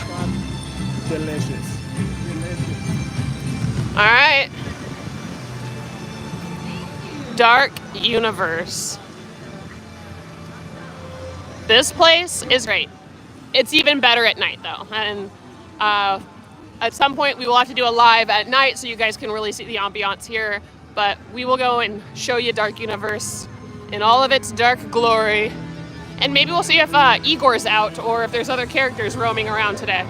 Delicious. All right. Dark Universe. This place is great. It's even better at night though. And at some point we will have to do a live at night so you guys can really see the ambiance here. But we will go and show you Dark Universe in all of its dark glory. And maybe we'll see if Igor's out or if there's other characters roaming around today.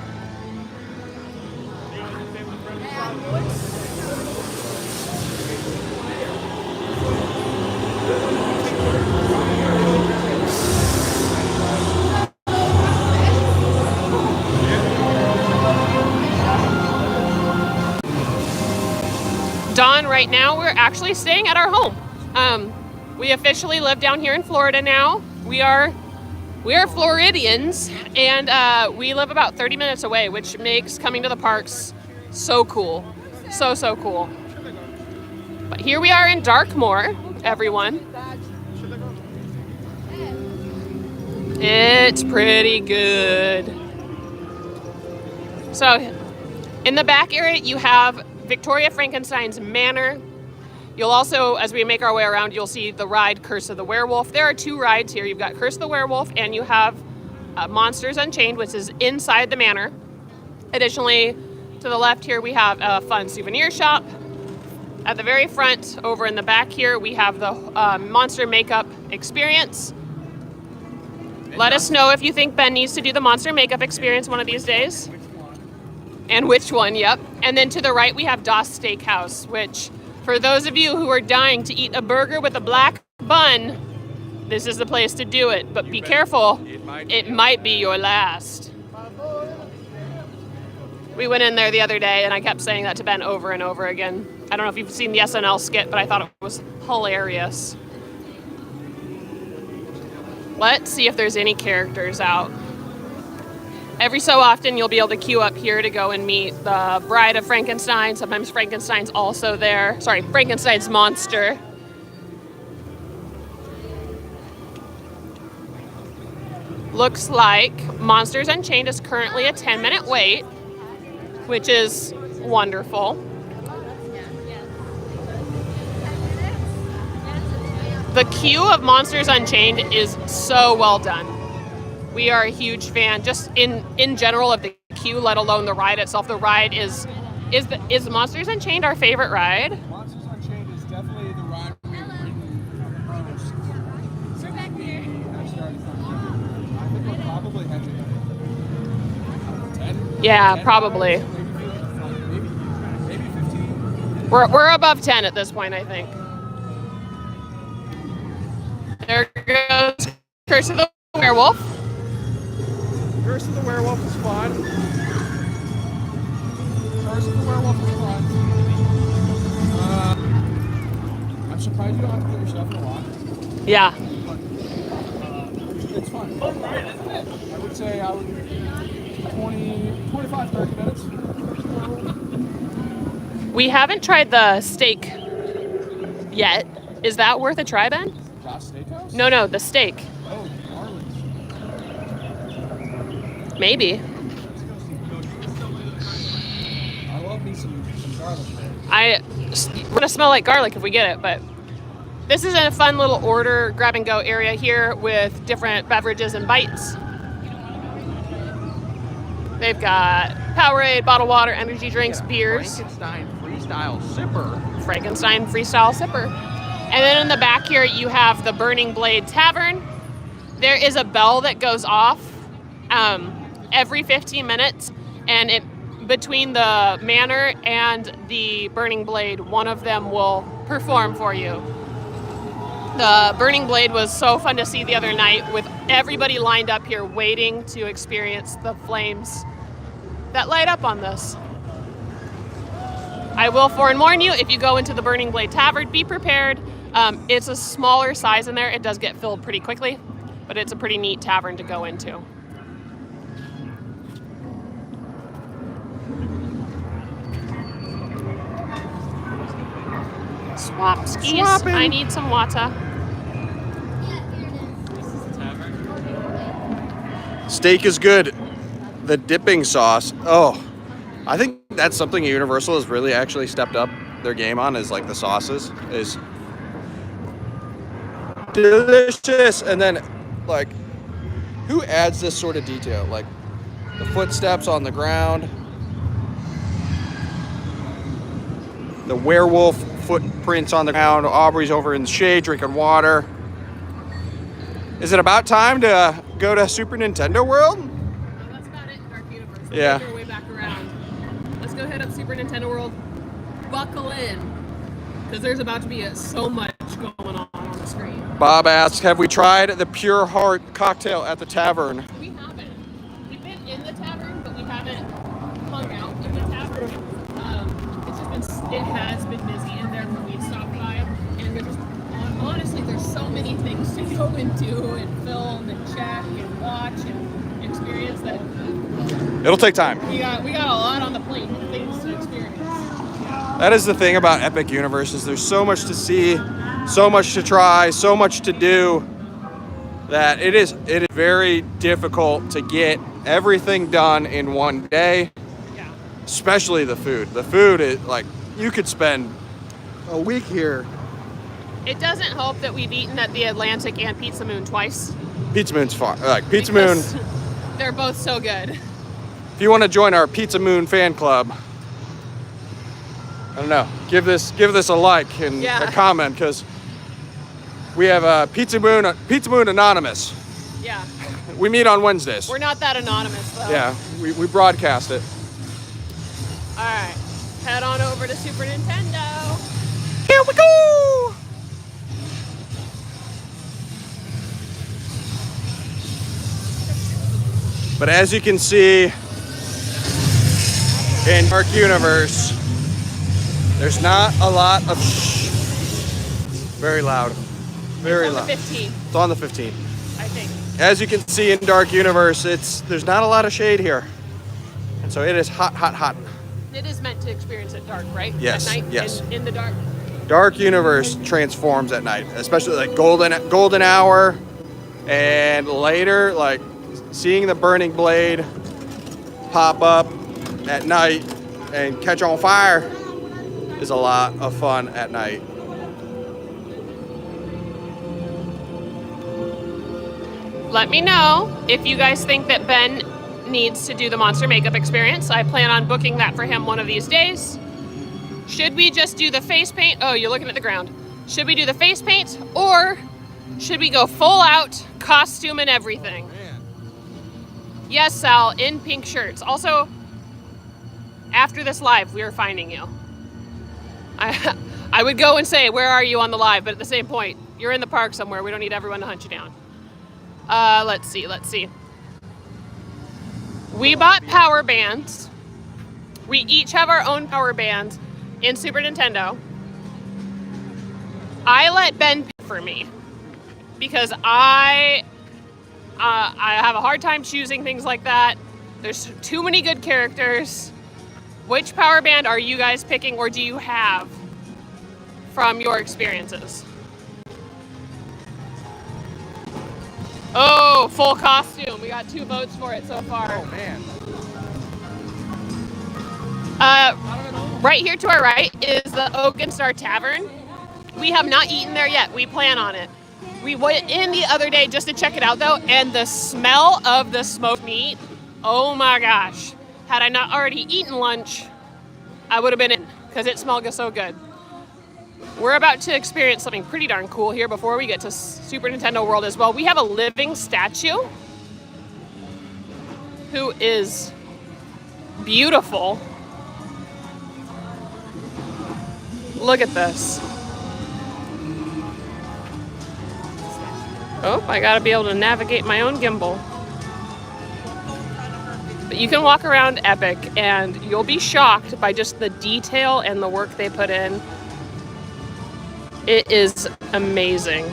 Dawn, right now we're actually staying at our home. We officially live down here in Florida now. We are Floridians, and we live about 30 minutes away, which makes coming to the parks so cool. So cool. But here we are in Darkmoor, everyone. It's pretty good. So in the back area, you have Victoria Frankenstein's Manor. You'll also, as we make our way around, you'll see the ride Curse of the Werewolf. There are two rides here. You've got Curse of the Werewolf and you have Monsters Unchained, which is inside the manor. Additionally, to the left here, we have a fun souvenir shop. At the very front, over in the back here, we have the Monster Makeup Experience. Let us know if you think Ben needs to do the Monster Makeup Experience one of these days. And which one, yep. And then to the right, we have Das Steakhouse, which, for those of you who are dying to eat a burger with a black bun, this is the place to do it. But be careful, it might be your last. We went in there the other day, and I kept saying that to Ben over and over again. I don't know if you've seen the SNL skit, but I thought it was hilarious. Let's see if there's any characters out. Every so often, you'll be able to queue up here to go and meet the Bride of Frankenstein. Sometimes Frankenstein's also there. Sorry, Frankenstein's monster. Looks like Monsters Unchained is currently a 10-minute wait, which is wonderful. The queue of Monsters Unchained is so well done. We are a huge fan, just in general, of the queue, let alone the ride itself. The ride is Monsters Unchained our favorite ride? Monsters Unchained is definitely the ride we've ridden most. We're back here. I think we're probably heading 10. Yeah, 10 probably. rides, maybe 15. We're above 10 at this point, I think. There goes Curse of the Werewolf. Curse of the Werewolf is fun. Curse of the Werewolf is fun. I'm surprised you don't have to put your stuff in a lock. Yeah. But, it's fun. Fun ride, isn't it? I would say 25, 30 minutes. We haven't tried the steak yet. Is that worth a try, Ben? Josh Steakhouse? No, the steak. Oh, garlic. Maybe. I love me some garlic. We're gonna smell like garlic if we get it, but this is a fun little order, grab and go area here with different beverages and bites. They've got Powerade, bottled water, energy drinks, beers. Frankenstein Freestyle Sipper. Frankenstein Freestyle Sipper. And then in the back here, you have the Burning Blade Tavern. There is a bell that goes off every 15 minutes, and between the Manor and the Burning Blade, one of them will perform for you. The Burning Blade was so fun to see the other night with everybody lined up here waiting to experience the flames that light up on this. I will forewarn you, if you go into the Burning Blade Tavern, be prepared. It's a smaller size in there. It does get filled pretty quickly, but it's a pretty neat tavern to go into. Swap skis. Swapping. I need some water. Steak is good. The dipping sauce. Oh, I think that's something Universal has really actually stepped up their game on, is like the sauces is delicious. And then like, who adds this sort of detail? Like the footsteps on the ground, the werewolf footprints on the ground. Aubrey's over in the shade drinking water. Is it about time to go to Super Nintendo World? No, that's about it in Berk Universe. Let's Yeah. make our way back around. Let's go head up Super Nintendo World. Buckle in, because there's about to be so much going on the screen. Bob asks, have we tried the Pure Heart cocktail at the tavern? We haven't. We've been in the tavern, but we haven't hung out in the tavern. It has been busy in there when we stopped by, and there's just, honestly, there's so many things to go into and film and check and watch and experience that It'll take time. we got a lot on the plate of things to experience. That is the thing about Epic Universes. There's so much to see, so much to try, so much to do, that it is very difficult to get everything done in one day. Yeah. Especially the food. The food is like, you could spend a week here. It doesn't help that we've eaten at the Atlantic and Pizza Moon twice. Pizza Moon's fun. Like Pizza Moon. because They're both so good. If you want to join our Pizza Moon fan club, I don't know, give this a like and Yeah. a comment, because we have a Pizza Moon Anonymous. Yeah. We meet on Wednesdays. We're not that anonymous, though. Yeah, we broadcast it. All right. Head on over to Super Nintendo. Here we go! But as you can see, in Berk Universe, there's not a lot of very loud. Very On loud. the 15th, It's on the 15th. I think. as you can see in Dark Universe, there's not a lot of shade here. And so it is hot, hot, hot. It is meant to experience it dark, right? Yes, At night, yes. in the dark. Dark Universe transforms at night, especially like golden hour and later, like seeing the burning blade pop up at night and catch on fire is a lot of fun at night. Let me know if you guys think that Ben needs to do the monster makeup experience. I plan on booking that for him one of these days. Should we just do the face paint? Oh, you're looking at the ground. Should we do the face paint, or should we go full out costume and everything? Yes, Sal, in pink shirts. Also, after this live, we are finding you. I would go and say, where are you on the live? But at the same point, you're in the park somewhere. We don't need everyone to hunt you down. Let's see. We bought power bands. We each have our own power bands in Super Nintendo. I let Ben pick for me because I have a hard time choosing things like that. There's too many good characters. Which power band are you guys picking, or do you have from your experiences? Oh, full costume. We got 2 votes for it so far. Oh, man. Right here to our right is the Oak and Star Tavern. We have not eaten there yet. We plan on it. We went in the other day just to check it out, though, and the smell of the smoked meat, oh my gosh. Had I not already eaten lunch, I would have been in, because it smelled so good. We're about to experience something pretty darn cool here before we get to Super Nintendo World as well. We have a living statue who is beautiful. Look at this. Oh, I gotta be able to navigate my own gimbal. But you can walk around Epic and you'll be shocked by just the detail and the work they put in. It is amazing.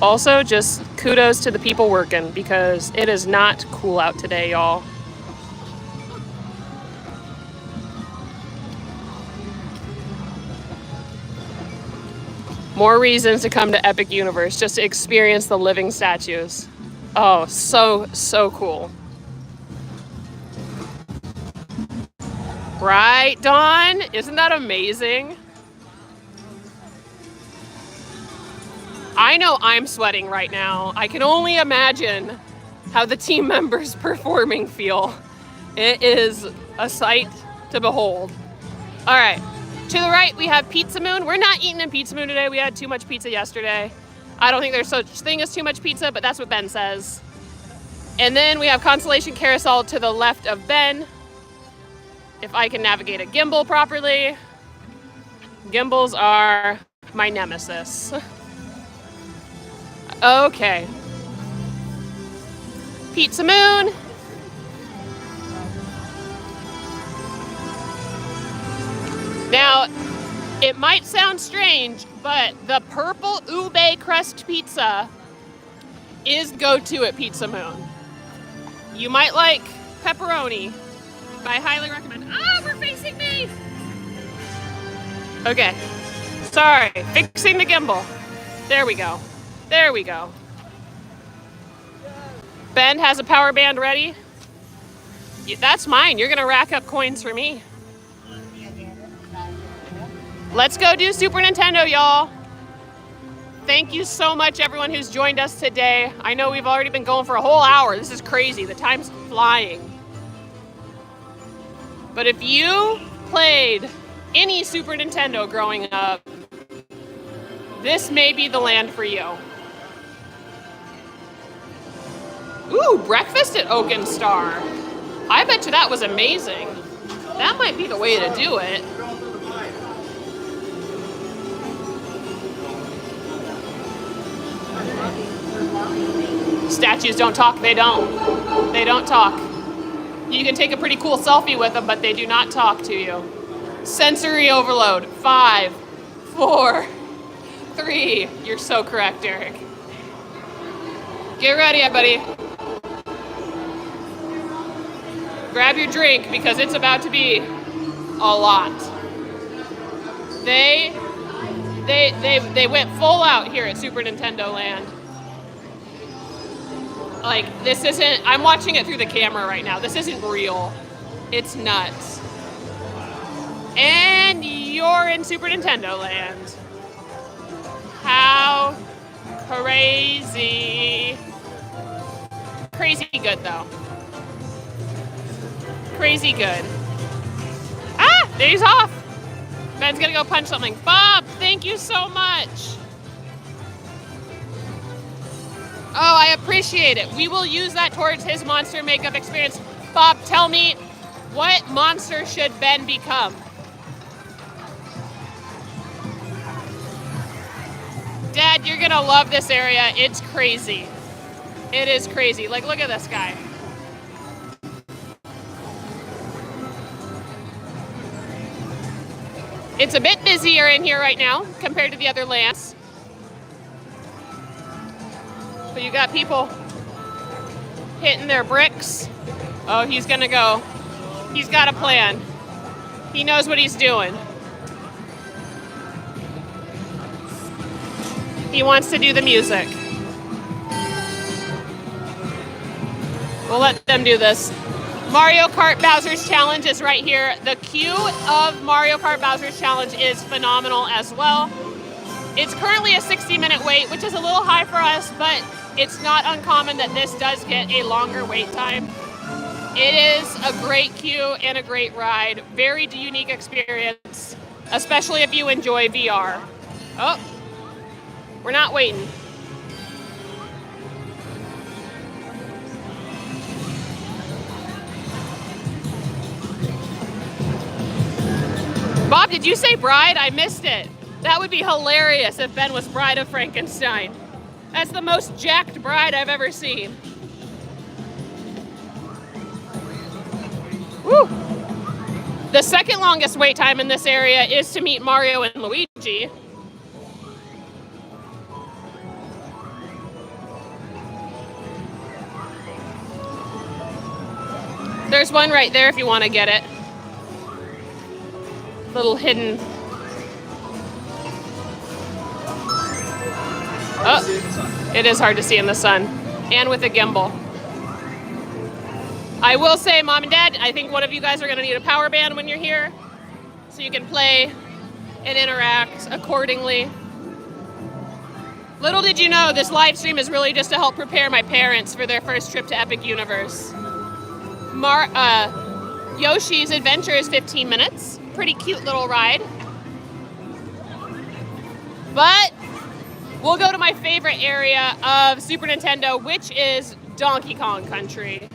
Also, just kudos to the people working because it is not cool out today, y'all. More reasons to come to Epic Universe just to experience the living statues. Oh, so cool. Right, Dawn? Isn't that amazing? I know I'm sweating right now. I can only imagine how the team members performing feel. It is a sight to behold. All right, to the right we have Pizza Moon. We're not eating in Pizza Moon today. We had too much pizza yesterday. I don't think there's such thing as too much pizza, but that's what Ben says. And then we have Constellation Carousel to the left of Ben. If I can navigate a gimbal properly. Gimbals are my nemesis. Okay. Pizza Moon. Now, it might sound strange, but the purple ube crust pizza is go-to at Pizza Moon. You might like pepperoni, but I highly recommend. Ah, we're facing me! Okay. Sorry, fixing the gimbal. There we go. There we go. Ben has a power band ready. That's mine. You're gonna rack up coins for me. Let's go do Super Nintendo, y'all. Thank you so much, everyone who's joined us today. I know we've already been going for a whole hour. This is crazy. The time's flying. But if you played any Super Nintendo growing up, this may be the land for you. Ooh, breakfast at Oak and Star. I bet you that was amazing. That might be the way to do it. Statues don't talk, they don't. They don't talk. You can take a pretty cool selfie with them, but they do not talk to you. Sensory overload. 5, 4, 3. You're so correct, Eric. Get ready, everybody. Grab your drink because it's about to be a lot. They went full out here at Super Nintendo Land. Like, this isn't, I'm watching it through the camera right now. This isn't real. It's nuts. And you're in Super Nintendo Land. How crazy. Crazy good, though. Crazy good. Ah, there he's off. Ben's gonna go punch something. Bob, thank you so much. Oh, I appreciate it. We will use that towards his monster makeup experience. Bob, tell me, what monster should Ben become? Dad, you're gonna love this area. It's crazy. It is crazy. Like, look at this guy. It's a bit busier in here right now compared to the other lands. But you got people hitting their bricks. Oh, he's gonna go. He's got a plan. He knows what he's doing. He wants to do the music. We'll let them do this. Mario Kart Bowser's Challenge is right here. The queue of Mario Kart Bowser's Challenge is phenomenal as well. It's currently a 60-minute wait, which is a little high for us, but it's not uncommon that this does get a longer wait time. It is a great queue and a great ride. Very unique experience, especially if you enjoy VR. Oh, we're not waiting. Bob, did you say bride? I missed it. That would be hilarious if Ben was Bride of Frankenstein. That's the most jacked bride I've ever seen. Woo! The second longest wait time in this area is to meet Mario and Luigi. There's one right there if you want to get it. Little hidden. Oh, it is hard to see in the sun. And with a gimbal. I will say, Mom and Dad, I think one of you guys are going to need a power band when you're here. So you can play and interact accordingly. Little did you know, this live stream is really just to help prepare my parents for their first trip to Epic Universe. Yoshi's Adventure is 15 minutes. Pretty cute little ride. But we'll go to my favorite area of Super Nintendo, which is Donkey Kong Country.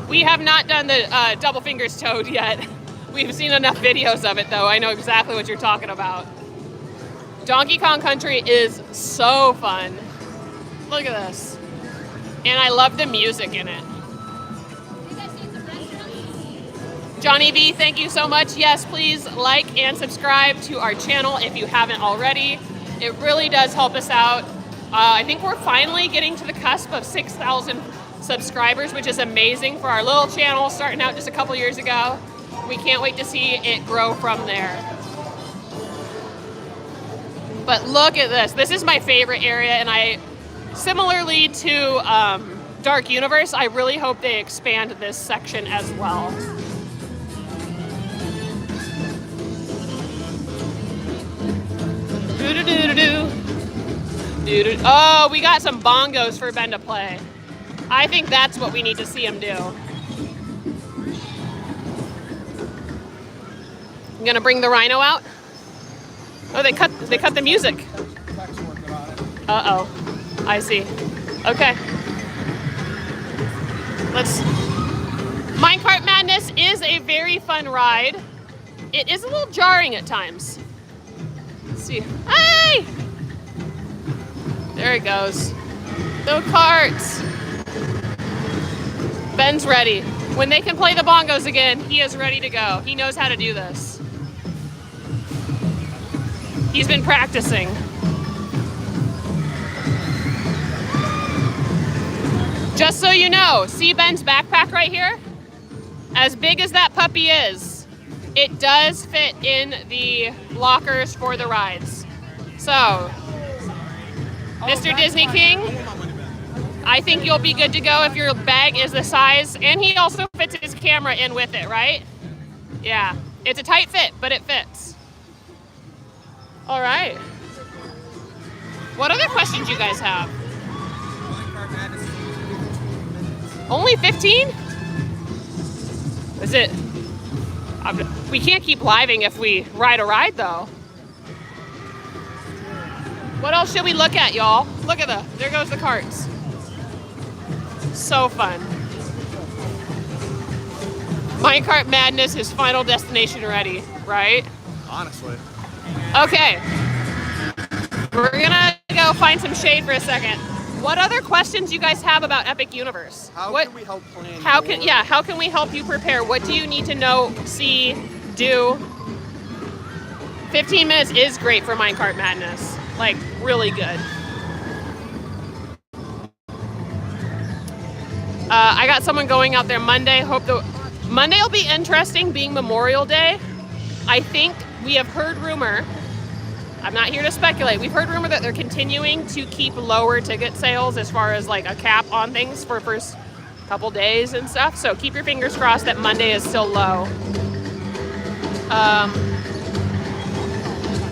We have not done the Double Fingers Toad yet. We've seen enough videos of it, though. I know exactly what you're talking about. Donkey Kong Country is so fun. Look at this. And I love the music in it. Johnny V, thank you so much. Yes, please like and subscribe to our channel if you haven't already. It really does help us out. I think we're finally getting to the cusp of 6,000 subscribers, which is amazing for our little channel starting out just a couple years ago. We can't wait to see it grow from there. But look at this. This is my favorite area, and similarly to Dark Universe, I really hope they expand this section as well. Oh, we got some bongos for Ben to play. I think that's what we need to see him do. I'm gonna bring the rhino out. Oh, they cut the music. Uh-oh. I see. Okay. Minecart Madness is a very fun ride. It is a little jarring at times. Let's see. Hey! There it goes. No carts. Ben's ready. When they can play the bongos again, he is ready to go. He knows how to do this. He's been practicing. Just so you know, see Ben's backpack right here? As big as that puppy is, it does fit in the lockers for the rides. So, Mr. Disney King, I think you'll be good to go if your bag is the size, and he also fits his camera in with it, right? Yeah, it's a tight fit, but it fits. All right. What other questions you guys have? Only 15? Is it? We can't keep living if we ride a ride, though. What else should we look at, y'all? Look at there goes the carts. So fun. Minecart Madness is Final Destination ready, right? Honestly. Okay. We're gonna go find some shade for a second. What other questions you guys have about Epic Universe? How can we help plan? How can we help you prepare? What do you need to know, see, do? 15 minutes is great for Minecart Madness. Like, really good. I got someone going out there Monday. Monday will be interesting, being Memorial Day. I think we have heard rumor. I'm not here to speculate. We've heard rumor that they're continuing to keep lower ticket sales as far as like a cap on things for first couple days and stuff. So keep your fingers crossed that Monday is still low.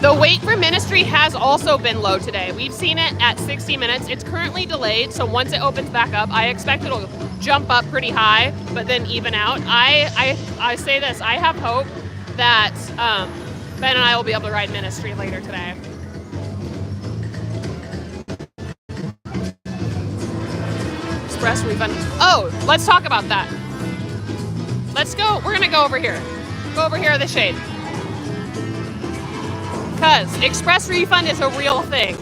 The wait for Ministry has also been low today. We've seen it at 60 minutes. It's currently delayed, so once it opens back up, I expect it'll jump up pretty high, but then even out. I say this, I have hope that Ben and I will be able to ride Ministry later today. Express refund. Oh, let's talk about that. Let's go. We're going to go over here. Go over here in the shade. Because express refund is a real thing.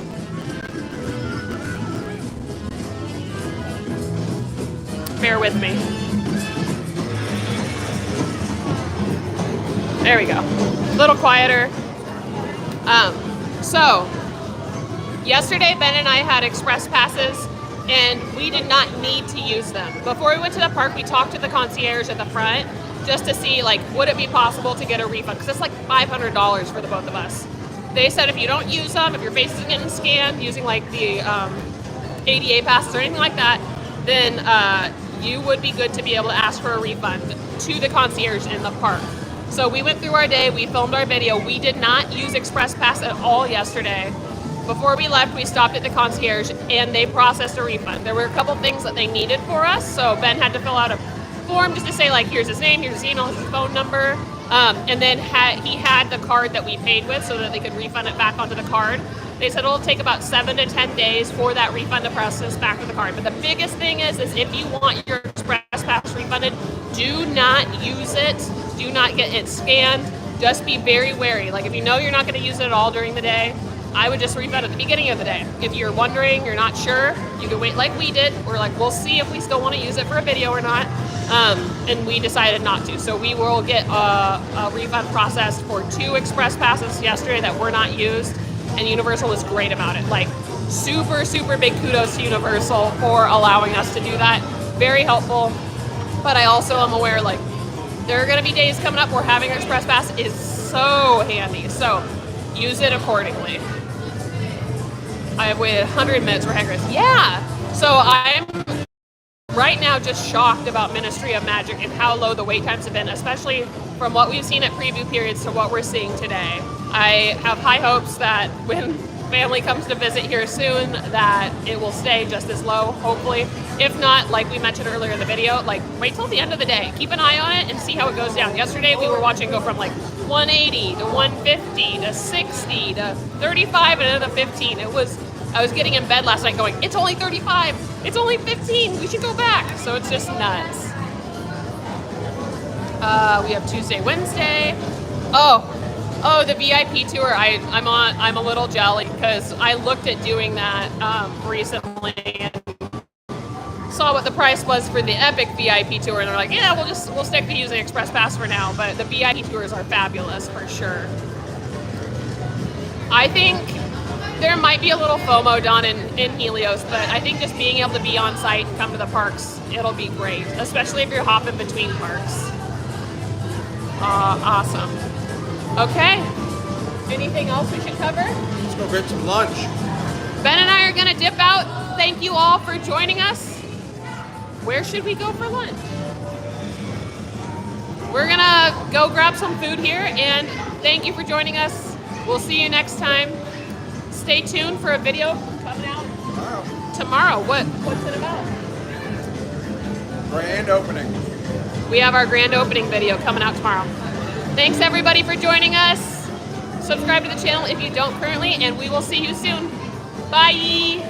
Bear with me. There we go. A little quieter. So, yesterday Ben and I had express passes and we did not need to use them. Before we went to the park, we talked to the concierge at the front just to see, like, would it be possible to get a refund? Because it's like $500 for the both of us. They said if you don't use them, if your face isn't getting scanned using like the ADA passes or anything like that, then you would be good to be able to ask for a refund to the concierge in the park. So we went through our day, we filmed our video. We did not use Express Pass at all yesterday. Before we left, we stopped at the concierge and they processed a refund. There were a couple things that they needed for us, so Ben had to fill out a form just to say, like, here's his name, here's his email, here's his phone number. And then he had the card that we paid with so that they could refund it back onto the card. They said it'll take about 7 to 10 days for that refund to process back to the card. But the biggest thing is if you want your Express Pass refunded, do not use it. Do not get it scanned. Just be very wary. Like, if you know you're not going to use it at all during the day, I would just refund at the beginning of the day. If you're wondering, you're not sure, you can wait like we did. We're like, we'll see if we still want to use it for a video or not. And we decided not to. So we will get a refund processed for 2 Express Passes yesterday that were not used. And Universal was great about it. Like, super, super big kudos to Universal for allowing us to do that. Very helpful. But I also am aware, like, there are going to be days coming up where having an Express Pass is so handy. So use it accordingly. I have waited 100 minutes for Hagrid's. Yeah! So I'm right now just shocked about Ministry of Magic and how low the wait times have been, especially from what we've seen at preview periods to what we're seeing today. I have high hopes that when family comes to visit here soon, that it will stay just as low, hopefully. If not, like we mentioned earlier in the video, like, wait till the end of the day. Keep an eye on it and see how it goes down. Yesterday we were watching go from like 180 to 150 to 60 to 35 and then to 15. I was getting in bed last night going, it's only 35, it's only 15, we should go back. So it's just nuts. We have Tuesday, Wednesday. Oh, the VIP tour. I'm a little jelly because I looked at doing that recently and saw what the price was for the Epic VIP tour, and they're like, yeah, we'll stick to using Express Pass for now, but the VIP tours are fabulous for sure. I think there might be a little FOMO done in Helios, but I think just being able to be on site and come to the parks, it'll be great, especially if you're hopping between parks. Awesome. Okay. Anything else we should cover? Let's go get some lunch. Ben and I are gonna dip out. Thank you all for joining us. Where should we go for lunch? We're gonna go grab some food here, and thank you for joining us. We'll see you next time. Stay tuned for a video coming out tomorrow. What's it about? Grand opening. We have our grand opening video coming out tomorrow. Thanks everybody for joining us. Subscribe to the channel if you don't currently, and we will see you soon. Bye.